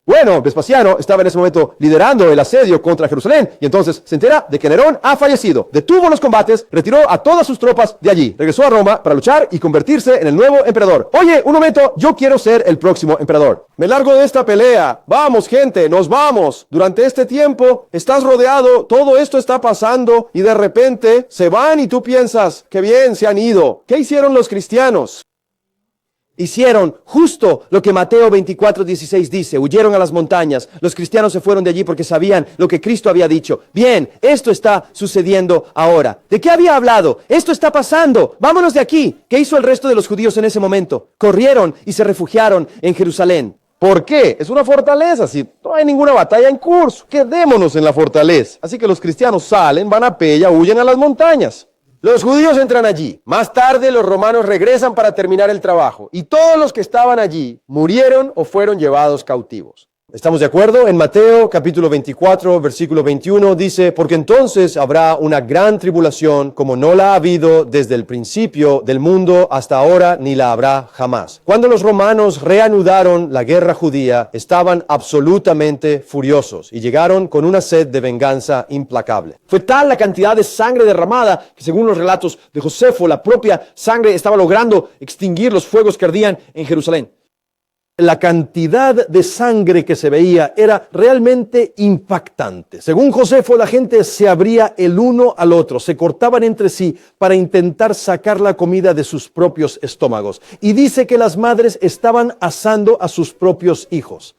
Bueno, Vespasiano estaba en ese momento liderando el asedio contra Jerusalén y entonces se entera de que Nerón ha fallecido. Detuvo los combates, retiró a todas sus tropas de allí, regresó a Roma para luchar y convertirse en el nuevo emperador. Oye, un momento, yo quiero ser el próximo emperador. Me largo de esta pelea. Vamos, gente, nos vamos. Durante este tiempo estás rodeado, todo esto está pasando y de repente se van y tú piensas, qué bien, se han ido. ¿Qué hicieron los cristianos? Hicieron justo lo que Mateo 24:16 dice, huyeron a las montañas. Los cristianos se fueron de allí porque sabían lo que Cristo había dicho. Bien, esto está sucediendo ahora. ¿De qué había hablado? Esto está pasando. Vámonos de aquí. ¿Qué hizo el resto de los judíos en ese momento? Corrieron y se refugiaron en Jerusalén. ¿Por qué? Es una fortaleza, si no hay ninguna batalla en curso. Quedémonos en la fortaleza. Así que los cristianos salen, van a Pella, huyen a las montañas. Los judíos entran allí. Más tarde los romanos regresan para terminar el trabajo. Y todos los que estaban allí murieron o fueron llevados cautivos. ¿Estamos de acuerdo? En Mateo capítulo 24, versículo 21 dice, porque entonces habrá una gran tribulación como no la ha habido desde el principio del mundo hasta ahora ni la habrá jamás. Cuando los romanos reanudaron la guerra judía, estaban absolutamente furiosos y llegaron con una sed de venganza implacable. Fue tal la cantidad de sangre derramada que según los relatos de Josefo, la propia sangre estaba logrando extinguir los fuegos que ardían en Jerusalén. La cantidad de sangre que se veía era realmente impactante. Según Josefo, la gente se abría el uno al otro, se cortaban entre sí para intentar sacar la comida de sus propios estómagos. Y dice que las madres estaban asando a sus propios hijos,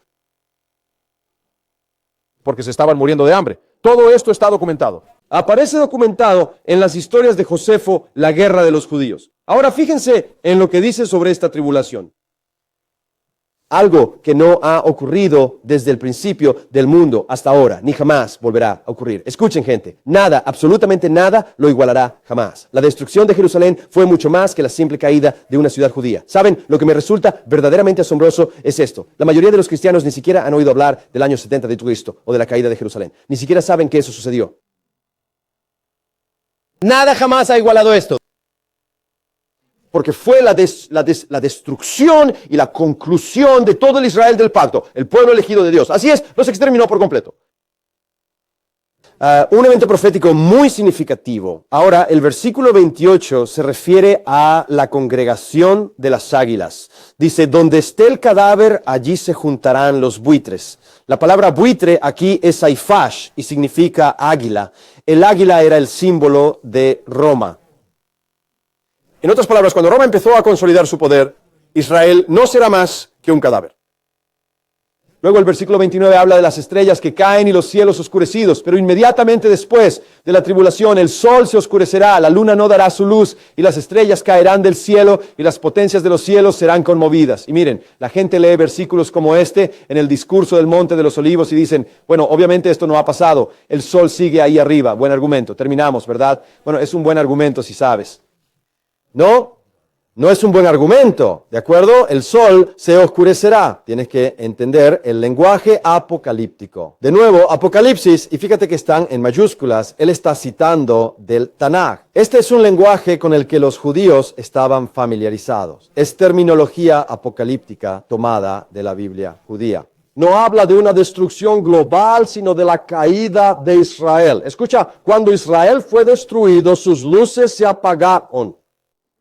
porque se estaban muriendo de hambre. Todo esto está documentado. Aparece documentado en las historias de Josefo, la guerra de los judíos. Ahora fíjense en lo que dice sobre esta tribulación. Algo que no ha ocurrido desde el principio del mundo hasta ahora, ni jamás volverá a ocurrir. Escuchen, gente, nada, absolutamente nada lo igualará jamás. La destrucción de Jerusalén fue mucho más que la simple caída de una ciudad judía. ¿Saben? Lo que me resulta verdaderamente asombroso es esto. La mayoría de los cristianos ni siquiera han oído hablar del año 70 de Cristo o de la caída de Jerusalén. Ni siquiera saben que eso sucedió. Nada jamás ha igualado esto. Porque fue la destrucción y la conclusión de todo el Israel del pacto, el pueblo elegido de Dios. Así es, los exterminó por completo. Un evento profético muy significativo. Ahora, el versículo 28 se refiere a la congregación de las águilas. Dice, donde esté el cadáver, allí se juntarán los buitres. La palabra buitre aquí es aifash y significa águila. El águila era el símbolo de Roma. En otras palabras, cuando Roma empezó a consolidar su poder, Israel no será más que un cadáver. Luego el versículo 29 habla de las estrellas que caen y los cielos oscurecidos, pero inmediatamente después de la tribulación el sol se oscurecerá, la luna no dará su luz y las estrellas caerán del cielo y las potencias de los cielos serán conmovidas. Y miren, la gente lee versículos como este en el discurso del Monte de los Olivos y dicen, bueno, obviamente esto no ha pasado, el sol sigue ahí arriba. Buen argumento, terminamos, ¿verdad? Bueno, es un buen argumento si sabes. No es un buen argumento, ¿de acuerdo? El sol se oscurecerá. Tienes que entender el lenguaje apocalíptico. De nuevo, Apocalipsis, y fíjate que están en mayúsculas, él está citando del Tanaj. Este es un lenguaje con el que los judíos estaban familiarizados. Es terminología apocalíptica tomada de la Biblia judía. No habla de una destrucción global, sino de la caída de Israel. Escucha, cuando Israel fue destruido, sus luces se apagaron.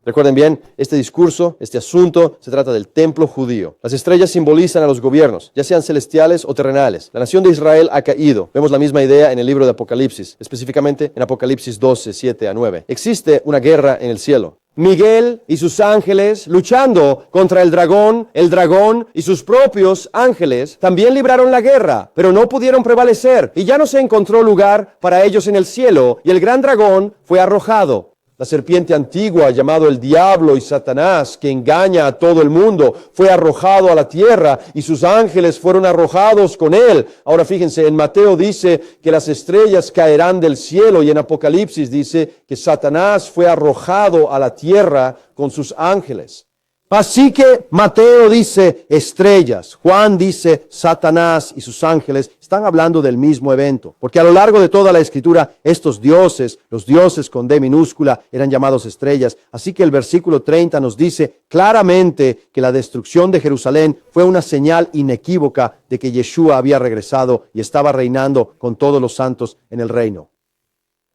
Recuerden bien, este discurso, este asunto, se trata del templo judío. Las estrellas simbolizan a los gobiernos, ya sean celestiales o terrenales. La nación de Israel ha caído. Vemos la misma idea en el libro de Apocalipsis, específicamente en Apocalipsis 12, 7 a 9. Existe una guerra en el cielo. Miguel y sus ángeles, luchando contra el dragón y sus propios ángeles, también libraron la guerra, pero no pudieron prevalecer, y ya no se encontró lugar para ellos en el cielo, y el gran dragón fue arrojado. La serpiente antigua, llamado el diablo y Satanás, que engaña a todo el mundo, fue arrojado a la tierra y sus ángeles fueron arrojados con él. Ahora fíjense, en Mateo dice que las estrellas caerán del cielo y en Apocalipsis dice que Satanás fue arrojado a la tierra con sus ángeles. Así que Mateo dice estrellas, Juan dice Satanás y sus ángeles, están hablando del mismo evento, porque a lo largo de toda la Escritura, estos dioses, los dioses con D minúscula, eran llamados estrellas. Así que el versículo 30 nos dice claramente que la destrucción de Jerusalén fue una señal inequívoca de que Yeshua había regresado y estaba reinando con todos los santos en el reino.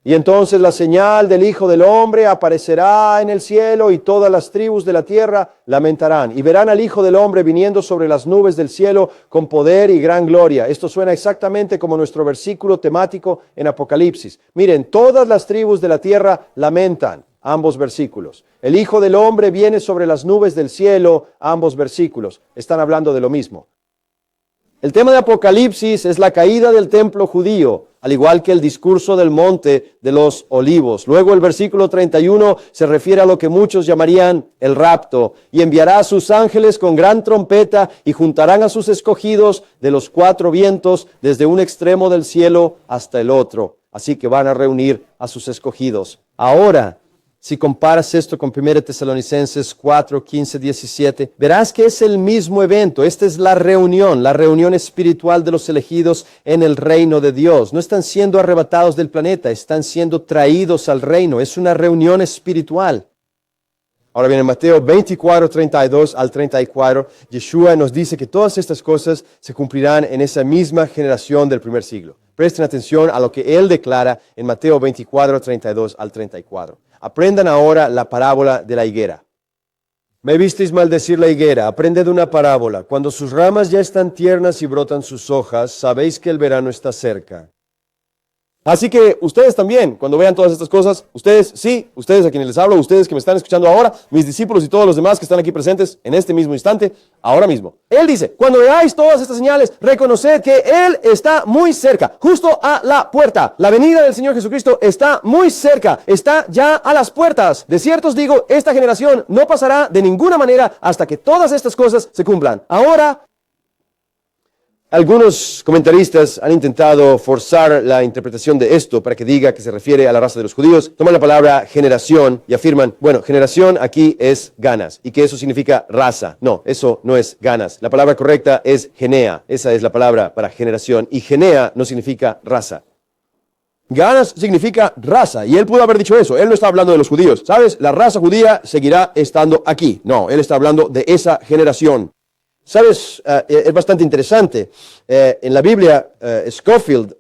Y entonces la señal del Hijo del Hombre aparecerá en el cielo y todas las tribus de la tierra lamentarán. Y verán al Hijo del Hombre viniendo sobre las nubes del cielo con poder y gran gloria. Esto suena exactamente como nuestro versículo temático en Apocalipsis. Miren, todas las tribus de la tierra lamentan. Ambos versículos. El Hijo del Hombre viene sobre las nubes del cielo. Ambos versículos. Están hablando de lo mismo. El tema de Apocalipsis es la caída del templo judío, al igual que el discurso del Monte de los Olivos. Luego el versículo 31 se refiere a lo que muchos llamarían el rapto, y enviará a sus ángeles con gran trompeta y juntarán a sus escogidos de los cuatro vientos desde un extremo del cielo hasta el otro. Así que van a reunir a sus escogidos. Ahora, si comparas esto con 1 Tesalonicenses 4, 15, 17, verás que es el mismo evento. Esta es la reunión espiritual de los elegidos en el reino de Dios. No están siendo arrebatados del planeta, están siendo traídos al reino. Es una reunión espiritual. Ahora bien, en Mateo 24, 32 al 34, Yeshua nos dice que todas estas cosas se cumplirán en esa misma generación del primer siglo. Presten atención a lo que Él declara en Mateo 24, 32 al 34. Aprendan ahora la parábola de la higuera. Me visteis maldecir la higuera. Aprended una parábola. Cuando sus ramas ya están tiernas y brotan sus hojas, sabéis que el verano está cerca. Así que ustedes también, cuando vean todas estas cosas, ustedes a quienes les hablo, ustedes que me están escuchando ahora, mis discípulos y todos los demás que están aquí presentes en este mismo instante, ahora mismo. Él dice, cuando veáis todas estas señales, reconoced que Él está muy cerca, justo a la puerta. La venida del Señor Jesucristo está muy cerca, está ya a las puertas. De cierto os digo, esta generación no pasará de ninguna manera hasta que todas estas cosas se cumplan. Ahora, algunos comentaristas han intentado forzar la interpretación de esto para que diga que se refiere a la raza de los judíos. Toman la palabra generación y afirman, bueno, generación aquí es ganas y que eso significa raza. No, eso no es ganas. La palabra correcta es genea. Esa es la palabra para generación y genea no significa raza. Ganas significa raza, y él pudo haber dicho eso. Él no está hablando de los judíos. ¿Sabes? La raza judía seguirá estando aquí. No, él está hablando de esa generación. ¿Sabes? Es bastante interesante. En la Biblia, Scofield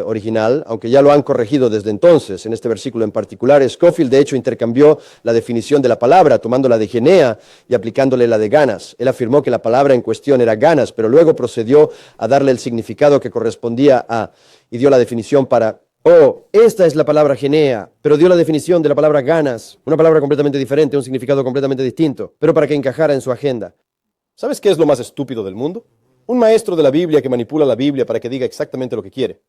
original, aunque ya lo han corregido desde entonces, en este versículo en particular, Scofield de hecho intercambió la definición de la palabra, tomando la de genea y aplicándole la de ganas. Él afirmó que la palabra en cuestión era ganas, pero luego procedió a darle el significado que correspondía a, y dio la definición para, esta es la palabra genea, pero dio la definición de la palabra ganas, una palabra completamente diferente, un significado completamente distinto, pero para que encajara en su agenda. ¿Sabes qué es lo más estúpido del mundo? Un maestro de la Biblia que manipula la Biblia para que diga exactamente lo que quiere.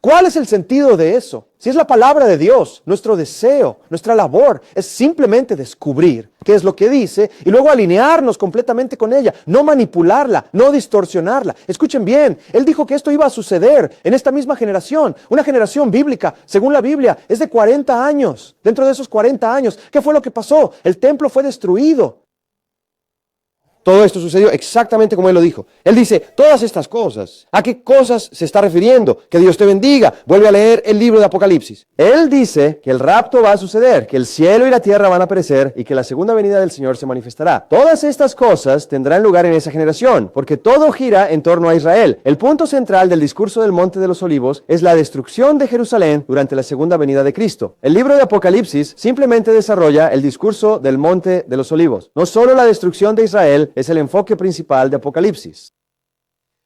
¿Cuál es el sentido de eso? Si es la palabra de Dios, nuestro deseo, nuestra labor es simplemente descubrir qué es lo que dice y luego alinearnos completamente con ella, no manipularla, no distorsionarla. Escuchen bien, Él dijo que esto iba a suceder en esta misma generación, una generación bíblica, según la Biblia, es de 40 años. Dentro de esos 40 años, ¿qué fue lo que pasó? El templo fue destruido. Todo esto sucedió exactamente como Él lo dijo. Él dice, todas estas cosas, ¿a qué cosas se está refiriendo? Que Dios te bendiga. Vuelve a leer el libro de Apocalipsis. Él dice que el rapto va a suceder, que el cielo y la tierra van a perecer y que la segunda venida del Señor se manifestará. Todas estas cosas tendrán lugar en esa generación, porque todo gira en torno a Israel. El punto central del discurso del Monte de los Olivos es la destrucción de Jerusalén durante la segunda venida de Cristo. El libro de Apocalipsis simplemente desarrolla el discurso del Monte de los Olivos. No solo la destrucción de Israel es el enfoque principal de Apocalipsis.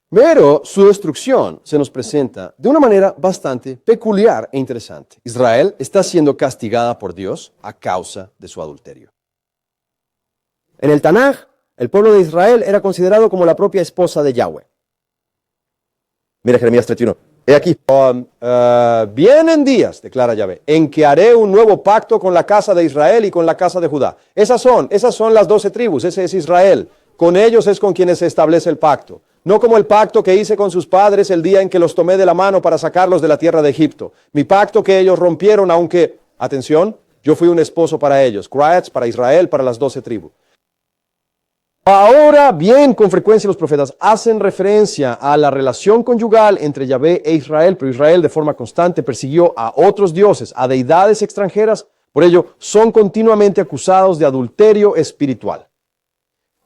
Pero su destrucción se nos presenta de una manera bastante peculiar e interesante. Israel está siendo castigada por Dios a causa de su adulterio. En el Tanaj, el pueblo de Israel era considerado como la propia esposa de Yahweh. Mira Jeremías 31. He aquí, vienen días, declara Yahvé, en que haré un nuevo pacto con la casa de Israel y con la casa de Judá. Esas son las 12 tribus, ese es Israel. Con ellos es con quienes se establece el pacto. No como el pacto que hice con sus padres el día en que los tomé de la mano para sacarlos de la tierra de Egipto. Mi pacto que ellos rompieron, aunque, atención, yo fui un esposo para ellos. Kratz, para Israel, para las 12 tribus. Ahora bien, con frecuencia los profetas hacen referencia a la relación conyugal entre Yahvé e Israel, pero Israel de forma constante persiguió a otros dioses, a deidades extranjeras, por ello son continuamente acusados de adulterio espiritual.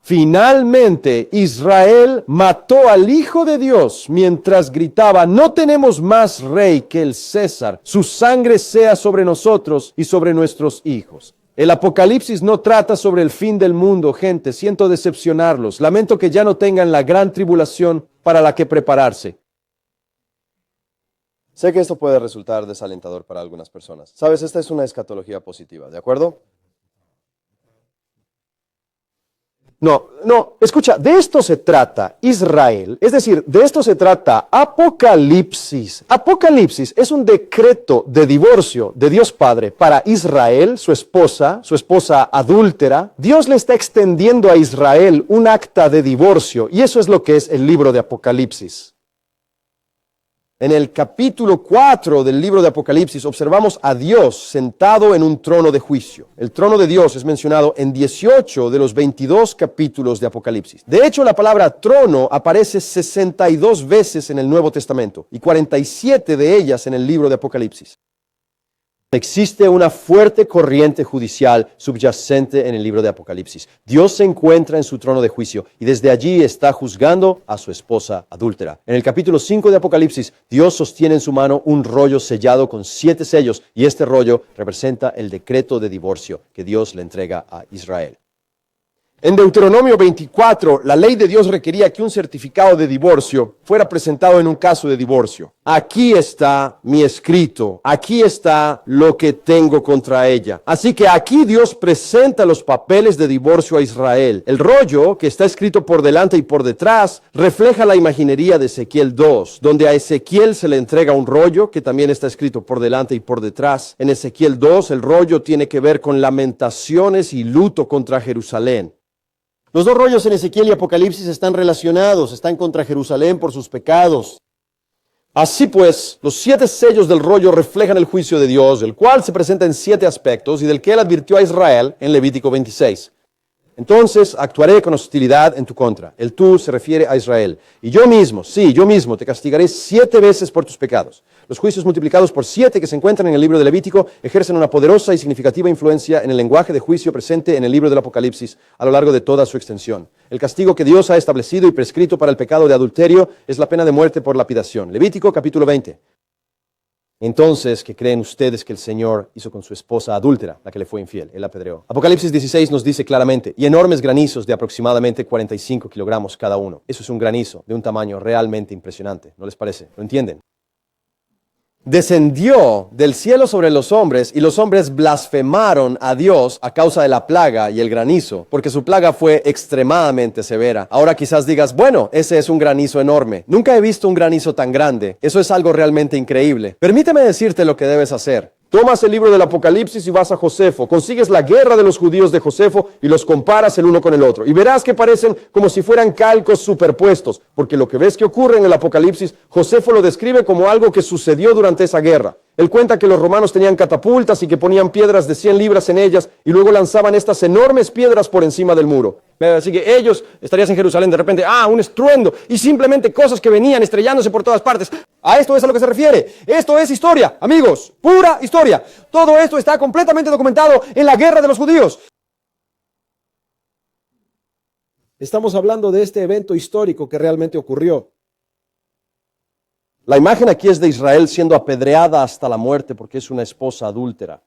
Finalmente, Israel mató al Hijo de Dios mientras gritaba, no tenemos más rey que el César, su sangre sea sobre nosotros y sobre nuestros hijos. El Apocalipsis no trata sobre el fin del mundo, gente, siento decepcionarlos, lamento que ya no tengan la gran tribulación para la que prepararse. Sé que esto puede resultar desalentador para algunas personas. Sabes, esta es una escatología positiva, ¿de acuerdo? No, escucha, de esto se trata Israel, es decir, de esto se trata Apocalipsis. Apocalipsis es un decreto de divorcio de Dios Padre para Israel, su esposa adúltera. Dios le está extendiendo a Israel un acta de divorcio y eso es lo que es el libro de Apocalipsis. En el capítulo 4 del libro de Apocalipsis observamos a Dios sentado en un trono de juicio. El trono de Dios es mencionado en 18 de los 22 capítulos de Apocalipsis. De hecho, la palabra trono aparece 62 veces en el Nuevo Testamento y 47 de ellas en el libro de Apocalipsis. Existe una fuerte corriente judicial subyacente en el libro de Apocalipsis. Dios se encuentra en su trono de juicio y desde allí está juzgando a su esposa adúltera. En el capítulo 5 de Apocalipsis, Dios sostiene en su mano un rollo sellado con 7 sellos y este rollo representa el decreto de divorcio que Dios le entrega a Israel. En Deuteronomio 24, la ley de Dios requería que un certificado de divorcio fuera presentado en un caso de divorcio. Aquí está mi escrito, aquí está lo que tengo contra ella. Así que aquí Dios presenta los papeles de divorcio a Israel. El rollo, que está escrito por delante y por detrás, refleja la imaginería de Ezequiel 2, donde a Ezequiel se le entrega un rollo que también está escrito por delante y por detrás. En Ezequiel 2, el rollo tiene que ver con lamentaciones y luto contra Jerusalén. Los dos rollos en Ezequiel y Apocalipsis están relacionados, están contra Jerusalén por sus pecados. Así pues, los 7 sellos del rollo reflejan el juicio de Dios, el cual se presenta en 7 aspectos y del que él advirtió a Israel en Levítico 26. Entonces actuaré con hostilidad en tu contra. El tú se refiere a Israel. Y yo mismo, sí, yo mismo te castigaré 7 veces por tus pecados. Los juicios multiplicados por 7 que se encuentran en el libro de Levítico ejercen una poderosa y significativa influencia en el lenguaje de juicio presente en el libro del Apocalipsis a lo largo de toda su extensión. El castigo que Dios ha establecido y prescrito para el pecado de adulterio es la pena de muerte por lapidación. Levítico capítulo 20. Entonces, ¿qué creen ustedes que el Señor hizo con su esposa adúltera, la que le fue infiel? Él apedreó. Apocalipsis 16 nos dice claramente, y enormes granizos de aproximadamente 45 kilogramos cada uno. Eso es un granizo de un tamaño realmente impresionante, ¿no les parece? ¿Lo entienden? descendió del cielo sobre los hombres y los hombres blasfemaron a Dios a causa de la plaga y el granizo, porque su plaga fue extremadamente severa. Ahora quizás digas, bueno, ese es un granizo enorme. Nunca he visto un granizo tan grande. Eso es algo realmente increíble. Permíteme decirte lo que debes hacer. Tomas el libro del Apocalipsis y vas a Josefo, consigues la guerra de los judíos de Josefo y los comparas el uno con el otro. Y verás que parecen como si fueran calcos superpuestos, porque lo que ves que ocurre en el Apocalipsis, Josefo lo describe como algo que sucedió durante esa guerra. Él cuenta que los romanos tenían catapultas y que ponían piedras de 100 libras en ellas y luego lanzaban estas enormes piedras por encima del muro. Así que ellos, estarías en Jerusalén de repente, un estruendo y simplemente cosas que venían estrellándose por todas partes. A esto es a lo que se refiere. Esto es historia, amigos, pura historia. Todo esto está completamente documentado en la guerra de los judíos. Estamos hablando de este evento histórico que realmente ocurrió. La imagen aquí es de Israel siendo apedreada hasta la muerte porque es una esposa adúltera.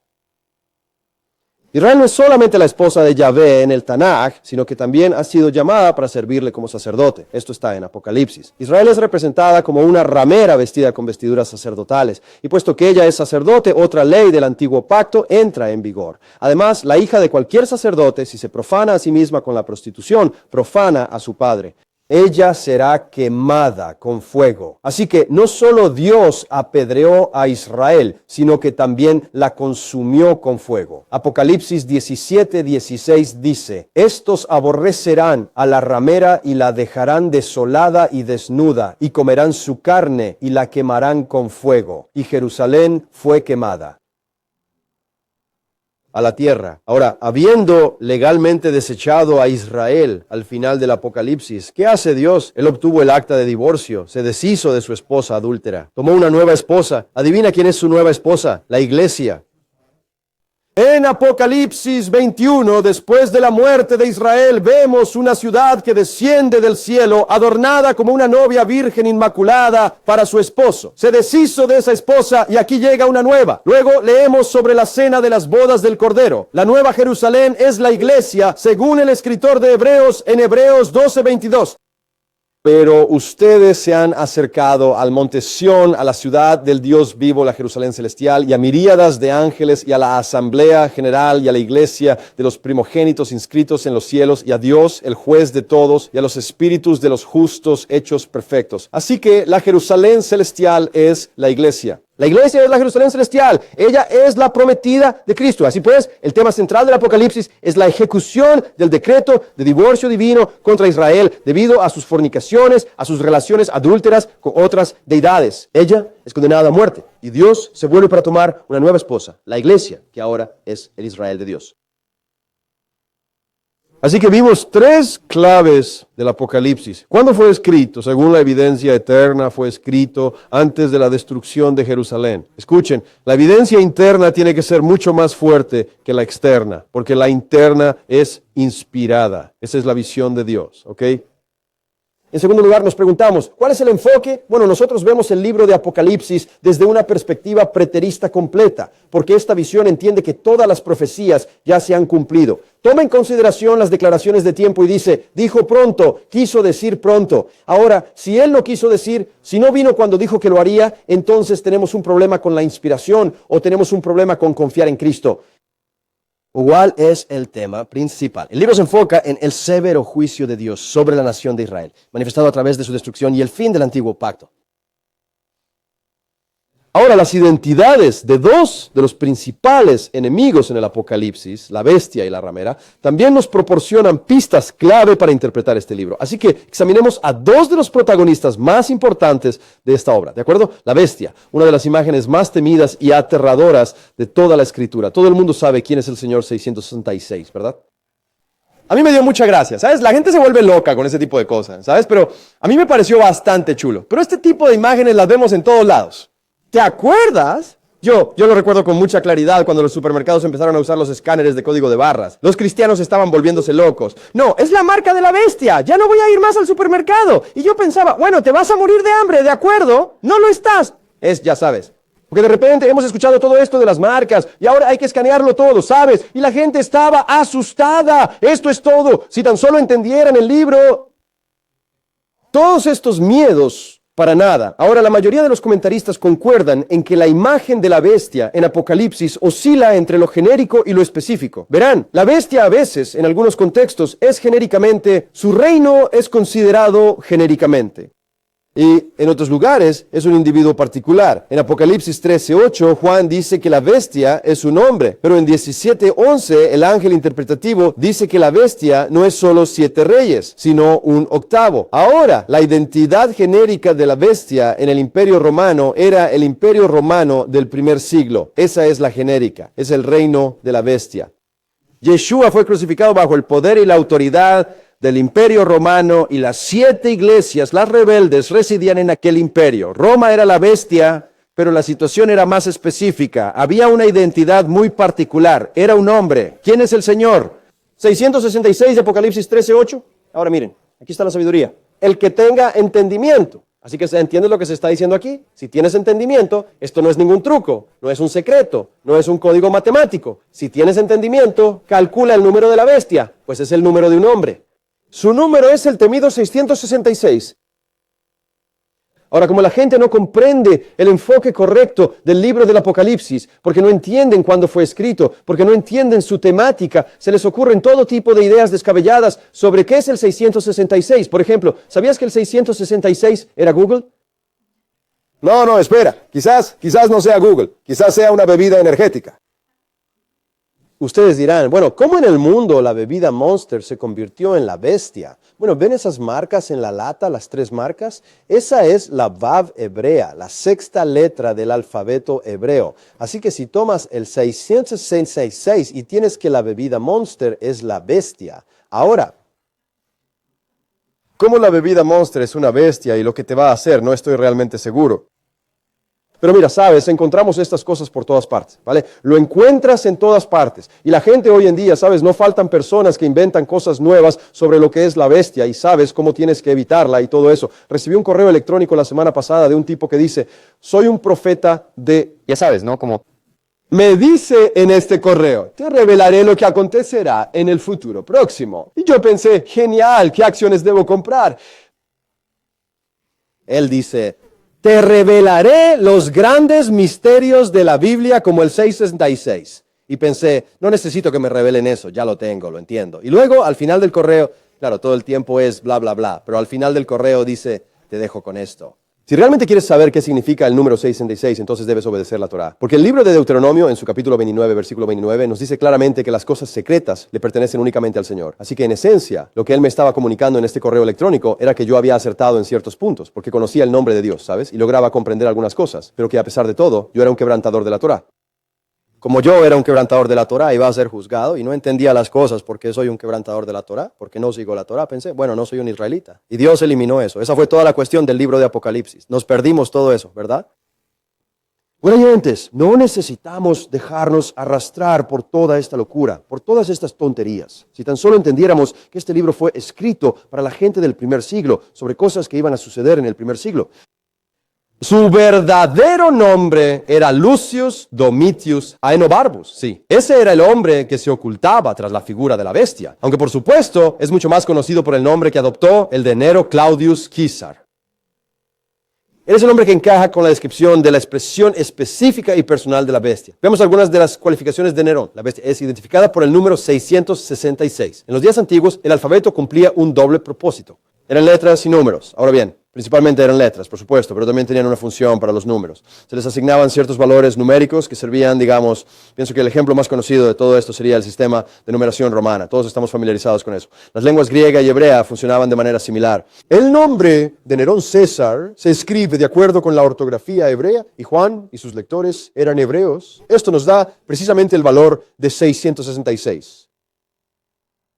Israel no es solamente la esposa de Yahvé en el Tanaj, sino que también ha sido llamada para servirle como sacerdote. Esto está en Apocalipsis. Israel es representada como una ramera vestida con vestiduras sacerdotales. Y puesto que ella es sacerdote, otra ley del antiguo pacto entra en vigor. Además, la hija de cualquier sacerdote, si se profana a sí misma con la prostitución, profana a su padre. Ella será quemada con fuego. Así que no solo Dios apedreó a Israel, sino que también la consumió con fuego. Apocalipsis 17:16 dice, estos aborrecerán a la ramera y la dejarán desolada y desnuda, y comerán su carne y la quemarán con fuego. Y Jerusalén fue quemada a la tierra. Ahora, habiendo legalmente desechado a Israel al final del Apocalipsis, ¿qué hace Dios? Él obtuvo el acta de divorcio, se deshizo de su esposa adúltera, tomó una nueva esposa. Adivina quién es su nueva esposa, la iglesia. En Apocalipsis 21, después de la muerte de Israel, vemos una ciudad que desciende del cielo, adornada como una novia virgen inmaculada para su esposo. Se deshizo de esa esposa y aquí llega una nueva. Luego leemos sobre la cena de las bodas del Cordero. La nueva Jerusalén es la iglesia, según el escritor de Hebreos en Hebreos 12:22. Pero ustedes se han acercado al monte Sión, a la ciudad del Dios vivo, la Jerusalén celestial, y a miríadas de ángeles, y a la asamblea general, y a la iglesia de los primogénitos inscritos en los cielos, y a Dios, el juez de todos, y a los espíritus de los justos hechos perfectos. Así que la Jerusalén celestial es la iglesia. La iglesia es la Jerusalén celestial. Ella es la prometida de Cristo. Así pues, el tema central del Apocalipsis es la ejecución del decreto de divorcio divino contra Israel debido a sus fornicaciones, a sus relaciones adúlteras con otras deidades. Ella es condenada a muerte y Dios se vuelve para tomar una nueva esposa, la iglesia, que ahora es el Israel de Dios. Así que vimos tres claves del Apocalipsis. ¿Cuándo fue escrito? Según la evidencia eterna, fue escrito antes de la destrucción de Jerusalén. Escuchen, la evidencia interna tiene que ser mucho más fuerte que la externa, porque la interna es inspirada. Esa es la visión de Dios, ¿ok? En segundo lugar, nos preguntamos, ¿cuál es el enfoque? Bueno, nosotros vemos el libro de Apocalipsis desde una perspectiva preterista completa, porque esta visión entiende que todas las profecías ya se han cumplido. Toma en consideración las declaraciones de tiempo y dice, dijo pronto, quiso decir pronto. Ahora, si él no quiso decir, si no vino cuando dijo que lo haría, entonces tenemos un problema con la inspiración o tenemos un problema con confiar en Cristo. ¿Cuál es el tema principal? El libro se enfoca en el severo juicio de Dios sobre la nación de Israel, manifestado a través de su destrucción y el fin del antiguo pacto. Ahora, las identidades de dos de los principales enemigos en el Apocalipsis, la bestia y la ramera, también nos proporcionan pistas clave para interpretar este libro. Así que examinemos a dos de los protagonistas más importantes de esta obra. ¿De acuerdo? La bestia, una de las imágenes más temidas y aterradoras de toda la Escritura. Todo el mundo sabe quién es el Señor 666, ¿verdad? A mí me dio mucha gracia, ¿sabes? La gente se vuelve loca con ese tipo de cosas, ¿sabes? Pero a mí me pareció bastante chulo. Pero este tipo de imágenes las vemos en todos lados. ¿Te acuerdas? Yo lo recuerdo con mucha claridad cuando los supermercados empezaron a usar los escáneres de código de barras. Los cristianos estaban volviéndose locos. No, es la marca de la bestia. Ya no voy a ir más al supermercado. Y yo pensaba, bueno, te vas a morir de hambre, ¿de acuerdo? No lo estás. Ya sabes. Porque de repente hemos escuchado todo esto de las marcas y ahora hay que escanearlo todo, ¿sabes? Y la gente estaba asustada. Esto es todo. Si tan solo entendieran el libro. Todos estos miedos Para nada. Ahora, la mayoría de los comentaristas concuerdan en que la imagen de la bestia en Apocalipsis oscila entre lo genérico y lo específico. Verán, la bestia a veces, en algunos contextos, es genéricamente, su reino es considerado genéricamente. Y en otros lugares es un individuo particular. En Apocalipsis 13:8, Juan dice que la bestia es un hombre, pero en 17:11 el ángel interpretativo dice que la bestia no es solo 7 reyes, sino un octavo. Ahora, la identidad genérica de la bestia en el Imperio Romano era el Imperio Romano del primer siglo. Esa es la genérica, es el reino de la bestia. Yeshua fue crucificado bajo el poder y la autoridad del Imperio Romano, y las 7 iglesias, las rebeldes, residían en aquel imperio. Roma era la bestia, pero la situación era más específica. Había una identidad muy particular. Era un hombre. ¿Quién es el Señor? 666 de Apocalipsis 13:8. Ahora miren, aquí está la sabiduría. El que tenga entendimiento. Así que ¿se entiende lo que se está diciendo aquí? Si tienes entendimiento, esto no es ningún truco, no es un secreto, no es un código matemático. Si tienes entendimiento, calcula el número de la bestia, pues es el número de un hombre. Su número es el temido 666. Ahora, como la gente no comprende el enfoque correcto del libro del Apocalipsis, porque no entienden cuándo fue escrito, porque no entienden su temática, se les ocurren todo tipo de ideas descabelladas sobre qué es el 666. Por ejemplo, ¿sabías que el 666 era Google? No, espera. Quizás no sea Google. Quizás sea una bebida energética. Ustedes dirán, bueno, ¿cómo en el mundo la bebida Monster se convirtió en la bestia? Bueno, ¿ven esas marcas en la lata, las 3 marcas? Esa es la Vav hebrea, la 6ª letra del alfabeto hebreo. Así que si tomas el 666 y tienes que la bebida Monster es la bestia. Ahora, ¿cómo la bebida Monster es una bestia y lo que te va a hacer? No estoy realmente seguro. Pero mira, sabes, encontramos estas cosas por todas partes, ¿vale? Lo encuentras en todas partes. Y la gente hoy en día, sabes, no faltan personas que inventan cosas nuevas sobre lo que es la bestia y sabes cómo tienes que evitarla y todo eso. Recibí un correo electrónico la semana pasada de un tipo que dice, soy un profeta de... Ya sabes, ¿no? Como... Me dice en este correo, te revelaré lo que acontecerá en el futuro próximo. Y yo pensé, genial, ¿qué acciones debo comprar? Él dice... Te revelaré los grandes misterios de la Biblia como el 666. Y pensé, no necesito que me revelen eso, ya lo tengo, lo entiendo. Y luego, al final del correo, claro, todo el tiempo es bla, bla, bla, pero al final del correo dice, te dejo con esto. Si realmente quieres saber qué significa el número 666, entonces debes obedecer la Torá. Porque el libro de Deuteronomio, en su capítulo 29, versículo 29, nos dice claramente que las cosas secretas le pertenecen únicamente al Señor. Así que en esencia, lo que él me estaba comunicando en este correo electrónico era que yo había acertado en ciertos puntos, porque conocía el nombre de Dios, ¿sabes? Y lograba comprender algunas cosas, pero que a pesar de todo, yo era un quebrantador de la Torá. Como yo era un quebrantador de la Torá, iba a ser juzgado y no entendía las cosas porque soy un quebrantador de la Torá, porque no sigo la Torá. Pensé, bueno, no soy un israelita. Y Dios eliminó eso. Esa fue toda la cuestión del libro de Apocalipsis. Nos perdimos todo eso, ¿verdad? Bueno, oyentes, no necesitamos dejarnos arrastrar por toda esta locura, por todas estas tonterías. Si tan solo entendiéramos que este libro fue escrito para la gente del primer siglo, sobre cosas que iban a suceder en el primer siglo. Su verdadero nombre era Lucius Domitius Aenobarbus. Sí, ese era el hombre que se ocultaba tras la figura de la bestia. Aunque por supuesto es mucho más conocido por el nombre que adoptó, el de Nero Claudius Caesar. Él es el hombre que encaja con la descripción de la expresión específica y personal de la bestia. Veamos algunas de las cualificaciones de Nerón. La bestia es identificada por el número 666. En los días antiguos, el alfabeto cumplía un doble propósito. Eran letras y números. Ahora bien, principalmente eran letras, por supuesto, pero también tenían una función para los números. Se les asignaban ciertos valores numéricos que servían, digamos, pienso que el ejemplo más conocido de todo esto sería el sistema de numeración romana. Todos estamos familiarizados con eso. Las lenguas griega y hebrea funcionaban de manera similar. El nombre de Nerón César se escribe de acuerdo con la ortografía hebrea y Juan y sus lectores eran hebreos. Esto nos da precisamente el valor de 666.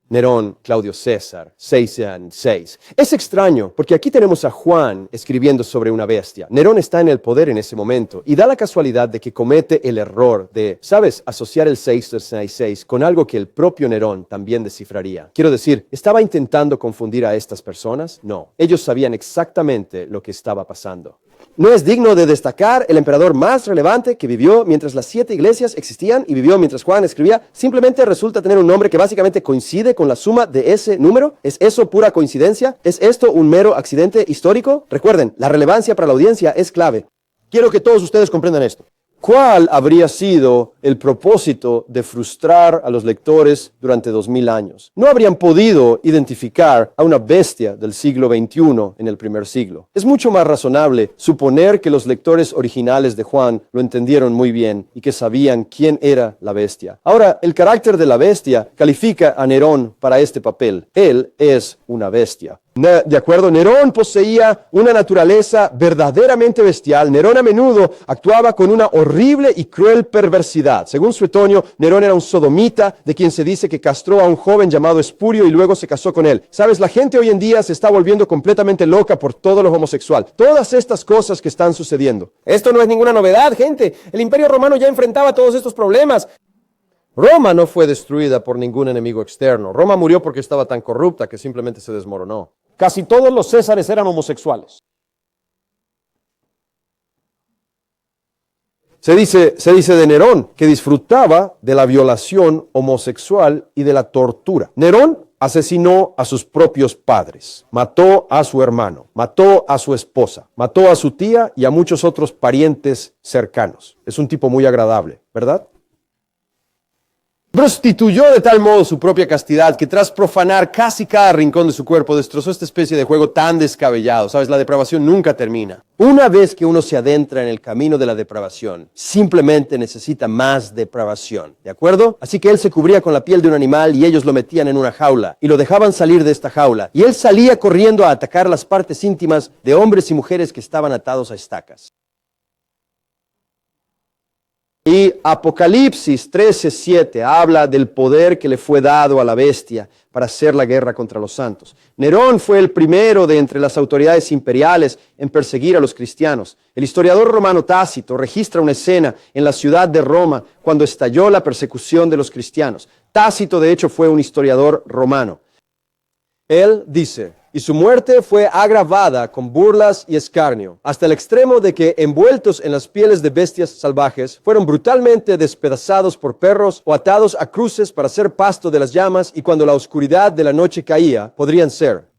Nerón, Claudio César, 666. Es extraño, porque aquí tenemos a Juan escribiendo sobre una bestia. Nerón está en el poder en ese momento, y da la casualidad de que comete el error de, ¿sabes?, asociar el 666 con algo que el propio Nerón también descifraría. Quiero decir, ¿estaba intentando confundir a estas personas? No, ellos sabían exactamente lo que estaba pasando. ¿No es digno de destacar el emperador más relevante que vivió mientras las 7 iglesias existían y vivió mientras Juan escribía? Simplemente resulta tener un nombre que básicamente coincide con la suma de ese número. ¿Es eso pura coincidencia? ¿Es esto un mero accidente histórico? Recuerden, la relevancia para la audiencia es clave. Quiero que todos ustedes comprendan esto. ¿Cuál habría sido el propósito de frustrar a los lectores durante 2000 años? No habrían podido identificar a una bestia del siglo XXI en el primer siglo. Es mucho más razonable suponer que los lectores originales de Juan lo entendieron muy bien y que sabían quién era la bestia. Ahora, el carácter de la bestia califica a Nerón para este papel. Él es una bestia. De acuerdo, Nerón poseía una naturaleza verdaderamente bestial. Nerón a menudo actuaba con una horrible y cruel perversidad. Según Suetonio, Nerón era un sodomita de quien se dice que castró a un joven llamado Espurio y luego se casó con él. Sabes, la gente hoy en día se está volviendo completamente loca por todo lo homosexual. Todas estas cosas que están sucediendo. Esto no es ninguna novedad, gente. El Imperio Romano ya enfrentaba todos estos problemas. Roma no fue destruida por ningún enemigo externo. Roma murió porque estaba tan corrupta que simplemente se desmoronó. Casi todos los césares eran homosexuales. Se dice de Nerón que disfrutaba de la violación homosexual y de la tortura. Nerón asesinó a sus propios padres, mató a su hermano, mató a su esposa, mató a su tía y a muchos otros parientes cercanos. Es un tipo muy agradable, ¿verdad? Prostituyó de tal modo su propia castidad que tras profanar casi cada rincón de su cuerpo destrozó esta especie de juego tan descabellado. Sabes, la depravación nunca termina. Una vez que uno se adentra en el camino de la depravación, simplemente necesita más depravación, ¿de acuerdo? Así que él se cubría con la piel de un animal y ellos lo metían en una jaula y lo dejaban salir de esta jaula. Y él salía corriendo a atacar las partes íntimas de hombres y mujeres que estaban atados a estacas. Y Apocalipsis 13:7 habla del poder que le fue dado a la bestia para hacer la guerra contra los santos. Nerón fue el primero de entre las autoridades imperiales en perseguir a los cristianos. El historiador romano Tácito registra una escena en la ciudad de Roma cuando estalló la persecución de los cristianos. Tácito, de hecho, fue un historiador romano. Él dice: y su muerte fue agravada con burlas y escarnio, hasta el extremo de que, envueltos en las pieles de bestias salvajes, fueron brutalmente despedazados por perros o atados a cruces para ser pasto de las llamas, y cuando la oscuridad de la noche caía, podrían ser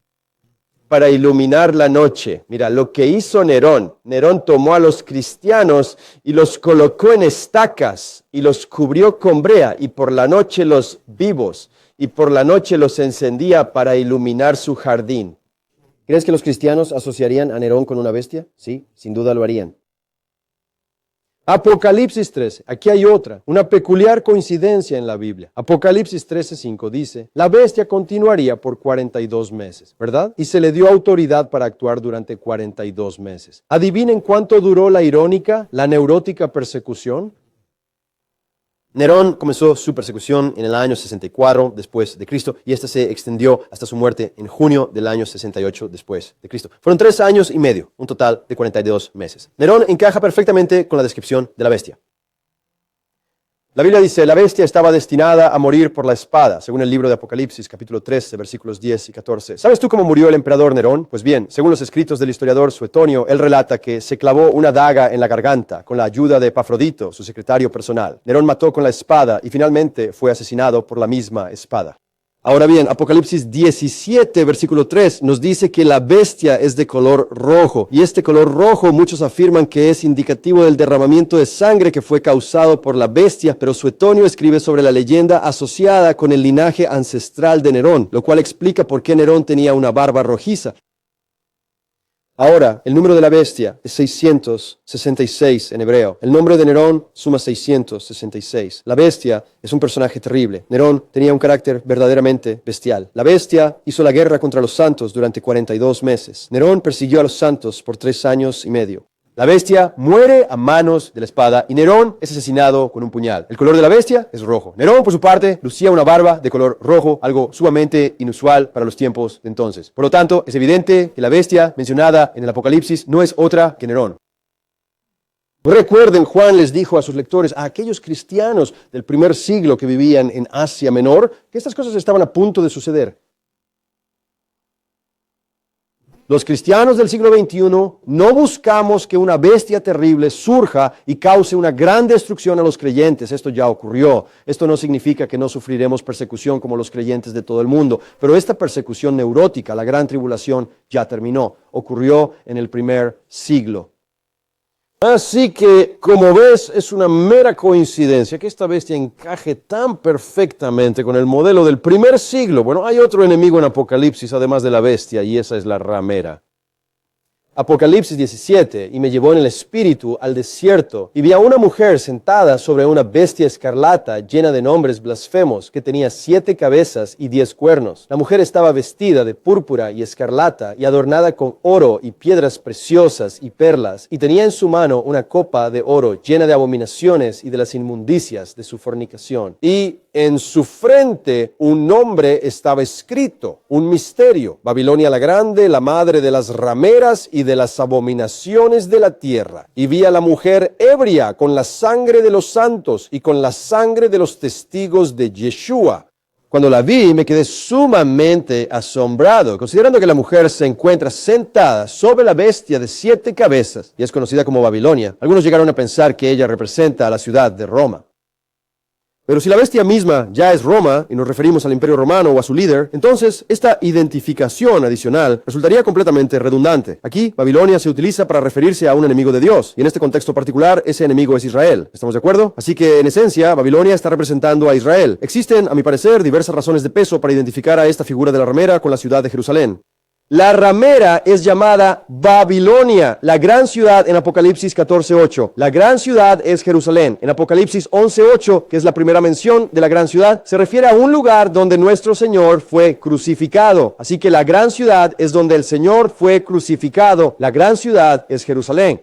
para iluminar la noche. Mira, lo que hizo Nerón tomó a los cristianos y los colocó en estacas y los cubrió con brea, y por la noche los vivos, y por la noche los encendía para iluminar su jardín. ¿Crees que los cristianos asociarían a Nerón con una bestia? Sí, sin duda lo harían. Apocalipsis 13, aquí hay una peculiar coincidencia en la Biblia. Apocalipsis 13:5 dice: la bestia continuaría por 42 meses, ¿verdad? Y se le dio autoridad para actuar durante 42 meses. ¿Adivinen cuánto duró la irónica, la neurótica persecución? Nerón comenzó su persecución en el año 64 después de Cristo y esta se extendió hasta su muerte en junio del año 68 después de Cristo. Fueron 3 años y medio, un total de 42 meses. Nerón encaja perfectamente con la descripción de la bestia. La Biblia dice: la bestia estaba destinada a morir por la espada, según el libro de Apocalipsis, capítulo 13, versículos 10 y 14. ¿Sabes tú cómo murió el emperador Nerón? Pues bien, según los escritos del historiador Suetonio, él relata que se clavó una daga en la garganta con la ayuda de Epafrodito, su secretario personal. Nerón mató con la espada y finalmente fue asesinado por la misma espada. Ahora bien, Apocalipsis 17, versículo 3, nos dice que la bestia es de color rojo. Y este color rojo muchos afirman que es indicativo del derramamiento de sangre que fue causado por la bestia, pero Suetonio escribe sobre la leyenda asociada con el linaje ancestral de Nerón, lo cual explica por qué Nerón tenía una barba rojiza. Ahora, el número de la bestia es 666 en hebreo. El nombre de Nerón suma 666. La bestia es un personaje terrible. Nerón tenía un carácter verdaderamente bestial. La bestia hizo la guerra contra los santos durante 42 meses. Nerón persiguió a los santos por 3 años y medio. La bestia muere a manos de la espada y Nerón es asesinado con un puñal. El color de la bestia es rojo. Nerón, por su parte, lucía una barba de color rojo, algo sumamente inusual para los tiempos de entonces. Por lo tanto, es evidente que la bestia mencionada en el Apocalipsis no es otra que Nerón. Recuerden, Juan les dijo a sus lectores, a aquellos cristianos del primer siglo que vivían en Asia Menor, que estas cosas estaban a punto de suceder. Los cristianos del siglo XXI no buscamos que una bestia terrible surja y cause una gran destrucción a los creyentes. Esto ya ocurrió. Esto no significa que no sufriremos persecución como los creyentes de todo el mundo, pero esta persecución neurótica, la gran tribulación, ya terminó. Ocurrió en el primer siglo. Así que, como ves, es una mera coincidencia que esta bestia encaje tan perfectamente con el modelo del primer siglo. Bueno, hay otro enemigo en Apocalipsis, además de la bestia, y esa es la ramera. Apocalipsis 17, y me llevó en el espíritu al desierto, y vi a una mujer sentada sobre una bestia escarlata llena de nombres blasfemos, que tenía 7 cabezas y 10 cuernos. La mujer estaba vestida de púrpura y escarlata, y adornada con oro y piedras preciosas y perlas, y tenía en su mano una copa de oro llena de abominaciones y de las inmundicias de su fornicación. Y en su frente un nombre estaba escrito, un misterio: Babilonia la Grande, la madre de las rameras y de las abominaciones de la tierra. Y vi a la mujer ebria con la sangre de los santos y con la sangre de los testigos de Yeshua. Cuando la vi, me quedé sumamente asombrado, considerando que la mujer se encuentra sentada sobre la bestia de 7 cabezas y es conocida como Babilonia. Algunos llegaron a pensar que ella representa a la ciudad de Roma. Pero si la bestia misma ya es Roma, y nos referimos al Imperio Romano o a su líder, entonces esta identificación adicional resultaría completamente redundante. Aquí, Babilonia se utiliza para referirse a un enemigo de Dios, y en este contexto particular, ese enemigo es Israel. ¿Estamos de acuerdo? Así que, en esencia, Babilonia está representando a Israel. Existen, a mi parecer, diversas razones de peso para identificar a esta figura de la ramera con la ciudad de Jerusalén. La ramera es llamada Babilonia, la gran ciudad en Apocalipsis 14:8. La gran ciudad es Jerusalén. En Apocalipsis 11:8, que es la primera mención de la gran ciudad, se refiere a un lugar donde nuestro Señor fue crucificado. Así que la gran ciudad es donde el Señor fue crucificado. La gran ciudad es Jerusalén.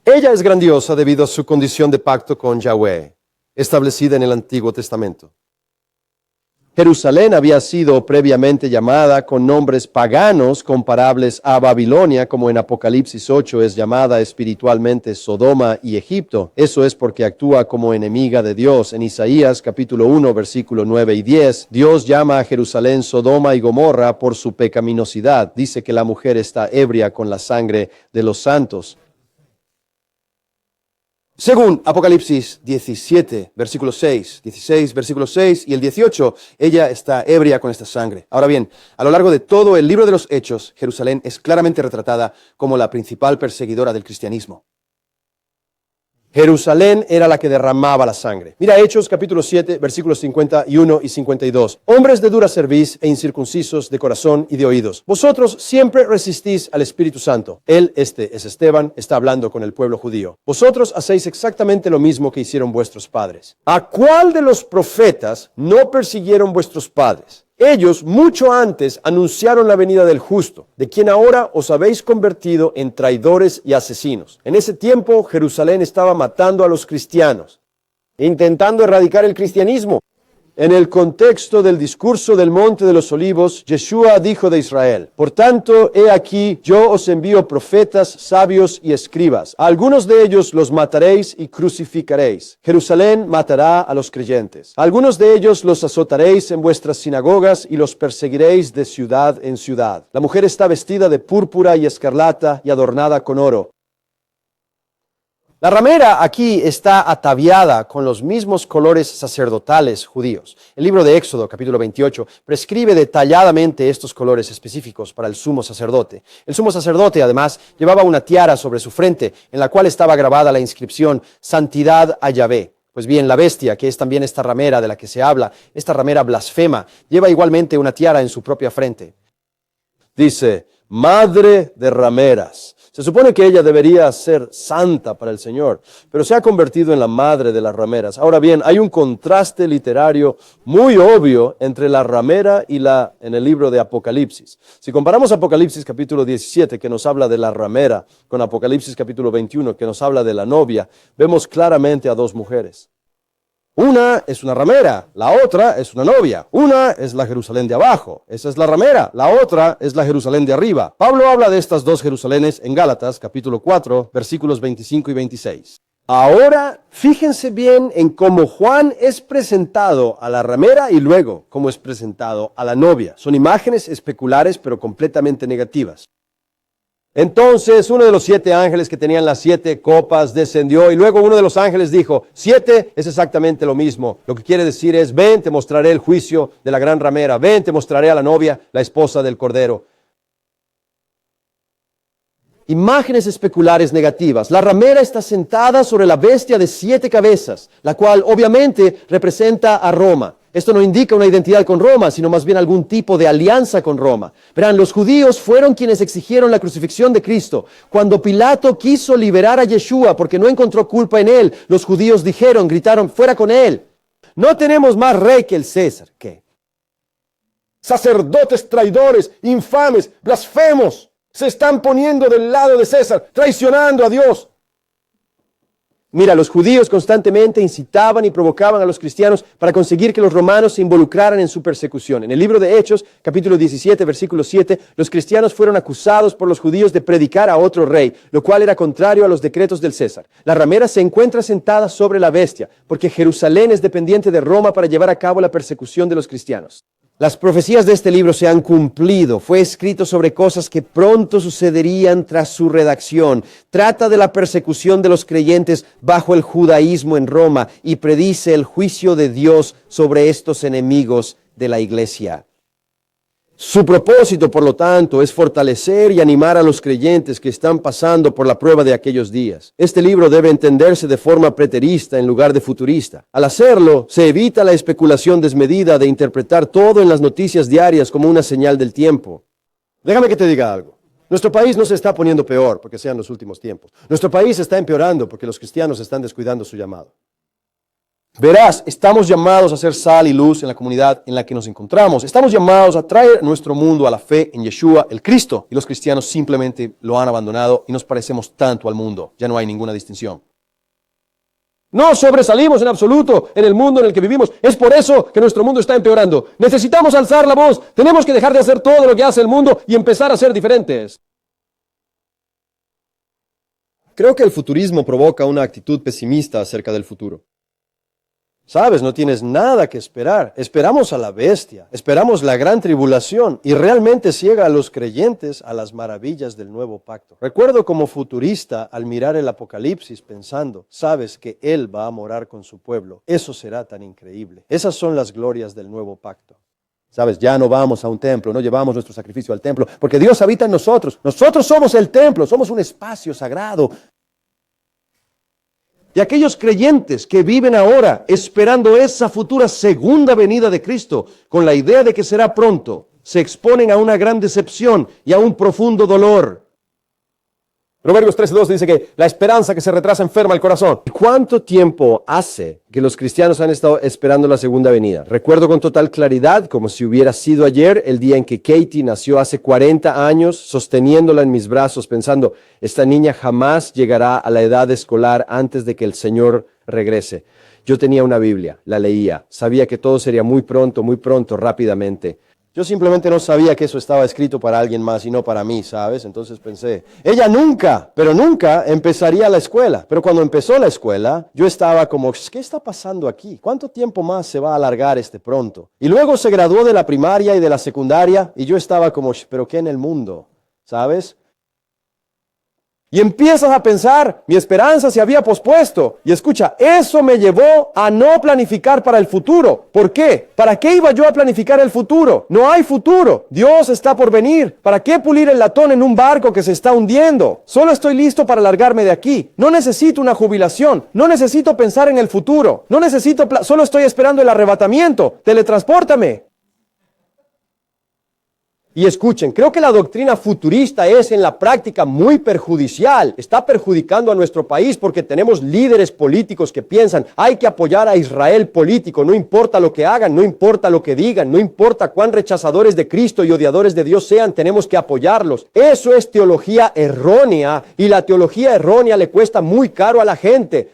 Ella es grandiosa debido a su condición de pacto con Yahweh, establecida en el Antiguo Testamento. Jerusalén había sido previamente llamada con nombres paganos comparables a Babilonia, como en Apocalipsis 8 es llamada espiritualmente Sodoma y Egipto. Eso es porque actúa como enemiga de Dios. En Isaías capítulo 1, versículo 9 y 10, Dios llama a Jerusalén Sodoma y Gomorra por su pecaminosidad. Dice que la mujer está ebria con la sangre de los santos. Según Apocalipsis 17, versículo 6, 16, versículo 6 y el 18, ella está ebria con esta sangre. Ahora bien, a lo largo de todo el libro de los Hechos, Jerusalén es claramente retratada como la principal perseguidora del cristianismo. Jerusalén era la que derramaba la sangre. Mira Hechos capítulo 7, versículos 51 y 52. Hombres de dura cerviz e incircuncisos de corazón y de oídos, vosotros siempre resistís al Espíritu Santo. Él, es Esteban, está hablando con el pueblo judío. Vosotros hacéis exactamente lo mismo que hicieron vuestros padres. ¿A cuál de los profetas no persiguieron vuestros padres? Ellos, mucho antes, anunciaron la venida del justo, de quien ahora os habéis convertido en traidores y asesinos. En ese tiempo, Jerusalén estaba matando a los cristianos, intentando erradicar el cristianismo. En el contexto del discurso del Monte de los Olivos, Yeshua dijo de Israel: por tanto, he aquí, yo os envío profetas, sabios y escribas. A algunos de ellos los mataréis y crucificaréis. Jerusalén matará a los creyentes. A algunos de ellos los azotaréis en vuestras sinagogas y los perseguiréis de ciudad en ciudad. La mujer está vestida de púrpura y escarlata y adornada con oro. La ramera aquí está ataviada con los mismos colores sacerdotales judíos. El libro de Éxodo, capítulo 28, prescribe detalladamente estos colores específicos para el sumo sacerdote. El sumo sacerdote, además, llevaba una tiara sobre su frente, en la cual estaba grabada la inscripción Santidad a Yahvé. Pues bien, la bestia, que es también esta ramera de la que se habla, esta ramera blasfema, lleva igualmente una tiara en su propia frente. Dice: madre de rameras. Se supone que ella debería ser santa para el Señor, pero se ha convertido en la madre de las rameras. Ahora bien, hay un contraste literario muy obvio entre la ramera y en el libro de Apocalipsis. Si comparamos Apocalipsis capítulo 17, que nos habla de la ramera, con Apocalipsis capítulo 21, que nos habla de la novia, vemos claramente a dos mujeres. Una es una ramera, la otra es una novia. Una es la Jerusalén de abajo, esa es la ramera. La otra es la Jerusalén de arriba. Pablo habla de estas dos Jerusalenes en Gálatas, capítulo 4, versículos 25 y 26. Ahora, fíjense bien en cómo Juan es presentado a la ramera y luego cómo es presentado a la novia. Son imágenes especulares pero completamente negativas. Entonces uno de los 7 ángeles que tenían las 7 copas descendió y luego uno de los ángeles dijo, 7 es exactamente lo mismo. Lo que quiere decir es, ven, te mostraré el juicio de la gran ramera, ven, te mostraré a la novia, la esposa del Cordero. Imágenes especulares negativas. La ramera está sentada sobre la bestia de 7 cabezas, la cual obviamente representa a Roma. Esto no indica una identidad con Roma, sino más bien algún tipo de alianza con Roma. Verán, los judíos fueron quienes exigieron la crucifixión de Cristo. Cuando Pilato quiso liberar a Yeshua porque no encontró culpa en él, los judíos gritaron, fuera con él. No tenemos más rey que el César. ¿Qué? Sacerdotes traidores, infames, blasfemos. Se están poniendo del lado de César, traicionando a Dios. Mira, los judíos constantemente incitaban y provocaban a los cristianos para conseguir que los romanos se involucraran en su persecución. En el libro de Hechos, capítulo 17, versículo 7, los cristianos fueron acusados por los judíos de predicar a otro rey, lo cual era contrario a los decretos del César. La ramera se encuentra sentada sobre la bestia, porque Jerusalén es dependiente de Roma para llevar a cabo la persecución de los cristianos. Las profecías de este libro se han cumplido. Fue escrito sobre cosas que pronto sucederían tras su redacción. Trata de la persecución de los creyentes bajo el judaísmo en Roma y predice el juicio de Dios sobre estos enemigos de la iglesia. Su propósito, por lo tanto, es fortalecer y animar a los creyentes que están pasando por la prueba de aquellos días. Este libro debe entenderse de forma preterista en lugar de futurista. Al hacerlo, se evita la especulación desmedida de interpretar todo en las noticias diarias como una señal del tiempo. Déjame que te diga algo. Nuestro país no se está poniendo peor porque sean los últimos tiempos. Nuestro país está empeorando porque los cristianos están descuidando su llamado. Verás, estamos llamados a ser sal y luz en la comunidad en la que nos encontramos. Estamos llamados a traer nuestro mundo a la fe en Yeshua, el Cristo. Y los cristianos simplemente lo han abandonado y nos parecemos tanto al mundo. Ya no hay ninguna distinción. No sobresalimos en absoluto en el mundo en el que vivimos. Es por eso que nuestro mundo está empeorando. Necesitamos alzar la voz. Tenemos que dejar de hacer todo lo que hace el mundo y empezar a ser diferentes. Creo que el futurismo provoca una actitud pesimista acerca del futuro. Sabes, no tienes nada que esperar. Esperamos a la bestia, esperamos la gran tribulación y realmente ciega a los creyentes a las maravillas del nuevo pacto. Recuerdo como futurista al mirar el Apocalipsis pensando, sabes que Él va a morar con su pueblo. Eso será tan increíble. Esas son las glorias del nuevo pacto. Sabes, ya no vamos a un templo, no llevamos nuestro sacrificio al templo, porque Dios habita en nosotros. Nosotros somos el templo, somos un espacio sagrado. Y aquellos creyentes que viven ahora esperando esa futura segunda venida de Cristo, con la idea de que será pronto, se exponen a una gran decepción y a un profundo dolor. Proverbios 13:2 dice que la esperanza que se retrasa enferma el corazón. ¿Cuánto tiempo hace que los cristianos han estado esperando la segunda venida? Recuerdo con total claridad, como si hubiera sido ayer, el día en que Katie nació hace 40 años, sosteniéndola en mis brazos, pensando, esta niña jamás llegará a la edad escolar antes de que el Señor regrese. Yo tenía una Biblia, la leía, sabía que todo sería muy pronto, rápidamente. Yo simplemente no sabía que eso estaba escrito para alguien más y no para mí, ¿sabes? Entonces pensé, ella nunca empezaría la escuela. Pero cuando empezó la escuela, yo estaba como, ¿qué está pasando aquí? ¿Cuánto tiempo más se va a alargar pronto? Y luego se graduó de la primaria y de la secundaria y yo estaba como, ¿pero qué en el mundo? ¿Sabes? Y empiezas a pensar, mi esperanza se había pospuesto. Y escucha, eso me llevó a no planificar para el futuro. ¿Por qué? ¿Para qué iba yo a planificar el futuro? No hay futuro. Dios está por venir. ¿Para qué pulir el latón en un barco que se está hundiendo? Solo estoy listo para largarme de aquí. No necesito una jubilación. No necesito pensar en el futuro. Solo estoy esperando el arrebatamiento. Teletranspórtame. Y escuchen, creo que la doctrina futurista es en la práctica muy perjudicial. Está perjudicando a nuestro país porque tenemos líderes políticos que piensan, hay que apoyar a Israel político, no importa lo que hagan, no importa lo que digan, no importa cuán rechazadores de Cristo y odiadores de Dios sean, tenemos que apoyarlos. Eso es teología errónea y la teología errónea le cuesta muy caro a la gente.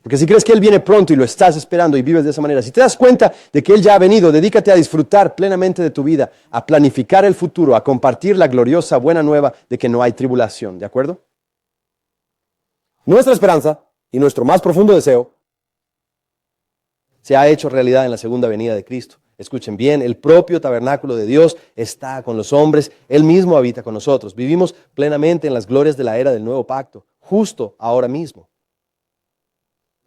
Porque si crees que Él viene pronto y lo estás esperando y vives de esa manera, si te das cuenta de que Él ya ha venido, dedícate a disfrutar plenamente de tu vida, a planificar el futuro, a compartir la gloriosa buena nueva de que no hay tribulación, ¿de acuerdo? Nuestra esperanza y nuestro más profundo deseo se ha hecho realidad en la segunda venida de Cristo. Escuchen bien, el propio tabernáculo de Dios está con los hombres, Él mismo habita con nosotros. Vivimos plenamente en las glorias de la era del nuevo pacto, justo ahora mismo.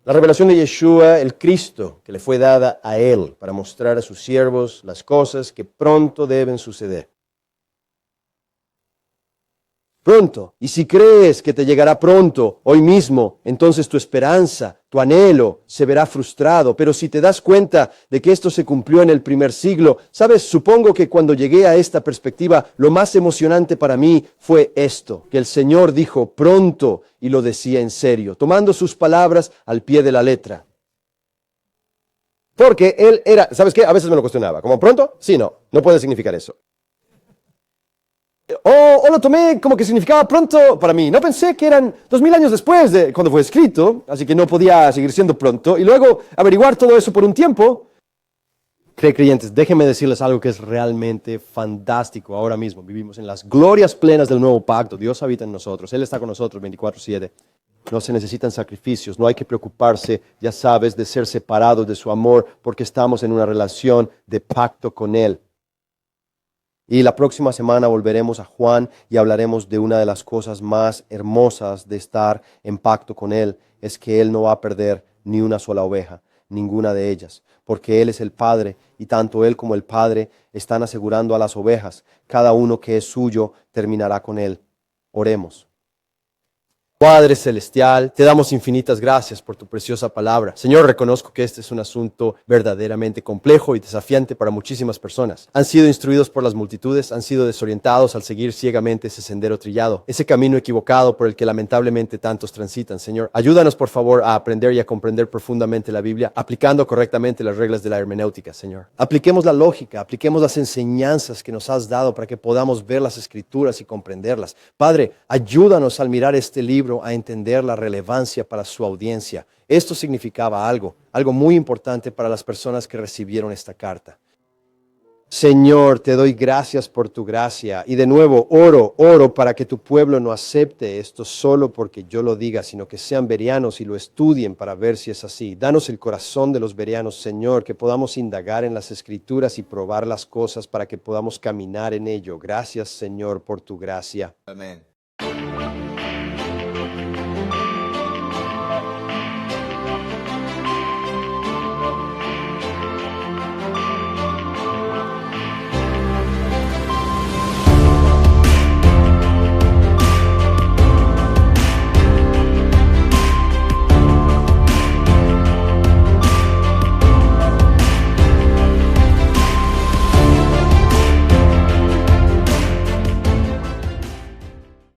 La revelación de Yeshua, el Cristo, que le fue dada a Él para mostrar a sus siervos las cosas que pronto deben suceder. Pronto. Y si crees que te llegará pronto, hoy mismo, entonces tu esperanza, tu anhelo se verá frustrado. Pero si te das cuenta de que esto se cumplió en el primer siglo, sabes, supongo que cuando llegué a esta perspectiva, lo más emocionante para mí fue esto, que el Señor dijo pronto y lo decía en serio, tomando sus palabras al pie de la letra. Porque Él era, ¿sabes qué? A veces me lo cuestionaba. ¿Como pronto? Sí, no puede significar eso. O lo tomé como que significaba pronto para mí. No pensé que eran 2000 años después de cuando fue escrito, así que no podía seguir siendo pronto. Y luego averiguar todo eso por un tiempo. Creyentes, déjenme decirles algo que es realmente fantástico ahora mismo. Vivimos en las glorias plenas del nuevo pacto. Dios habita en nosotros. Él está con nosotros 24/7. No se necesitan sacrificios. No hay que preocuparse, ya sabes, de ser separados de su amor porque estamos en una relación de pacto con Él. Y la próxima semana volveremos a Juan y hablaremos de una de las cosas más hermosas de estar en pacto con Él. Es que Él no va a perder ni una sola oveja, ninguna de ellas. Porque Él es el Padre y tanto Él como el Padre están asegurando a las ovejas. Cada uno que es suyo terminará con Él. Oremos. Padre Celestial, te damos infinitas gracias por tu preciosa palabra. Señor, reconozco que este es un asunto verdaderamente complejo y desafiante para muchísimas personas. Han sido instruidos por las multitudes, han sido desorientados al seguir ciegamente ese sendero trillado, ese camino equivocado por el que lamentablemente tantos transitan. Señor, ayúdanos por favor a aprender y a comprender profundamente la Biblia, aplicando correctamente las reglas de la hermenéutica, Señor. Apliquemos la lógica, apliquemos las enseñanzas que nos has dado para que podamos ver las Escrituras y comprenderlas. Padre, ayúdanos al mirar este libro a entender la relevancia para su audiencia. Esto significaba algo muy importante para las personas que recibieron esta carta. Señor, te doy gracias por tu gracia y de nuevo oro para que tu pueblo no acepte esto solo porque yo lo diga, sino que sean bereanos y lo estudien para ver si es así. Danos el corazón de los bereanos, Señor, que podamos indagar en las Escrituras y probar las cosas para que podamos caminar en ello. Gracias, Señor, por tu gracia. Amén.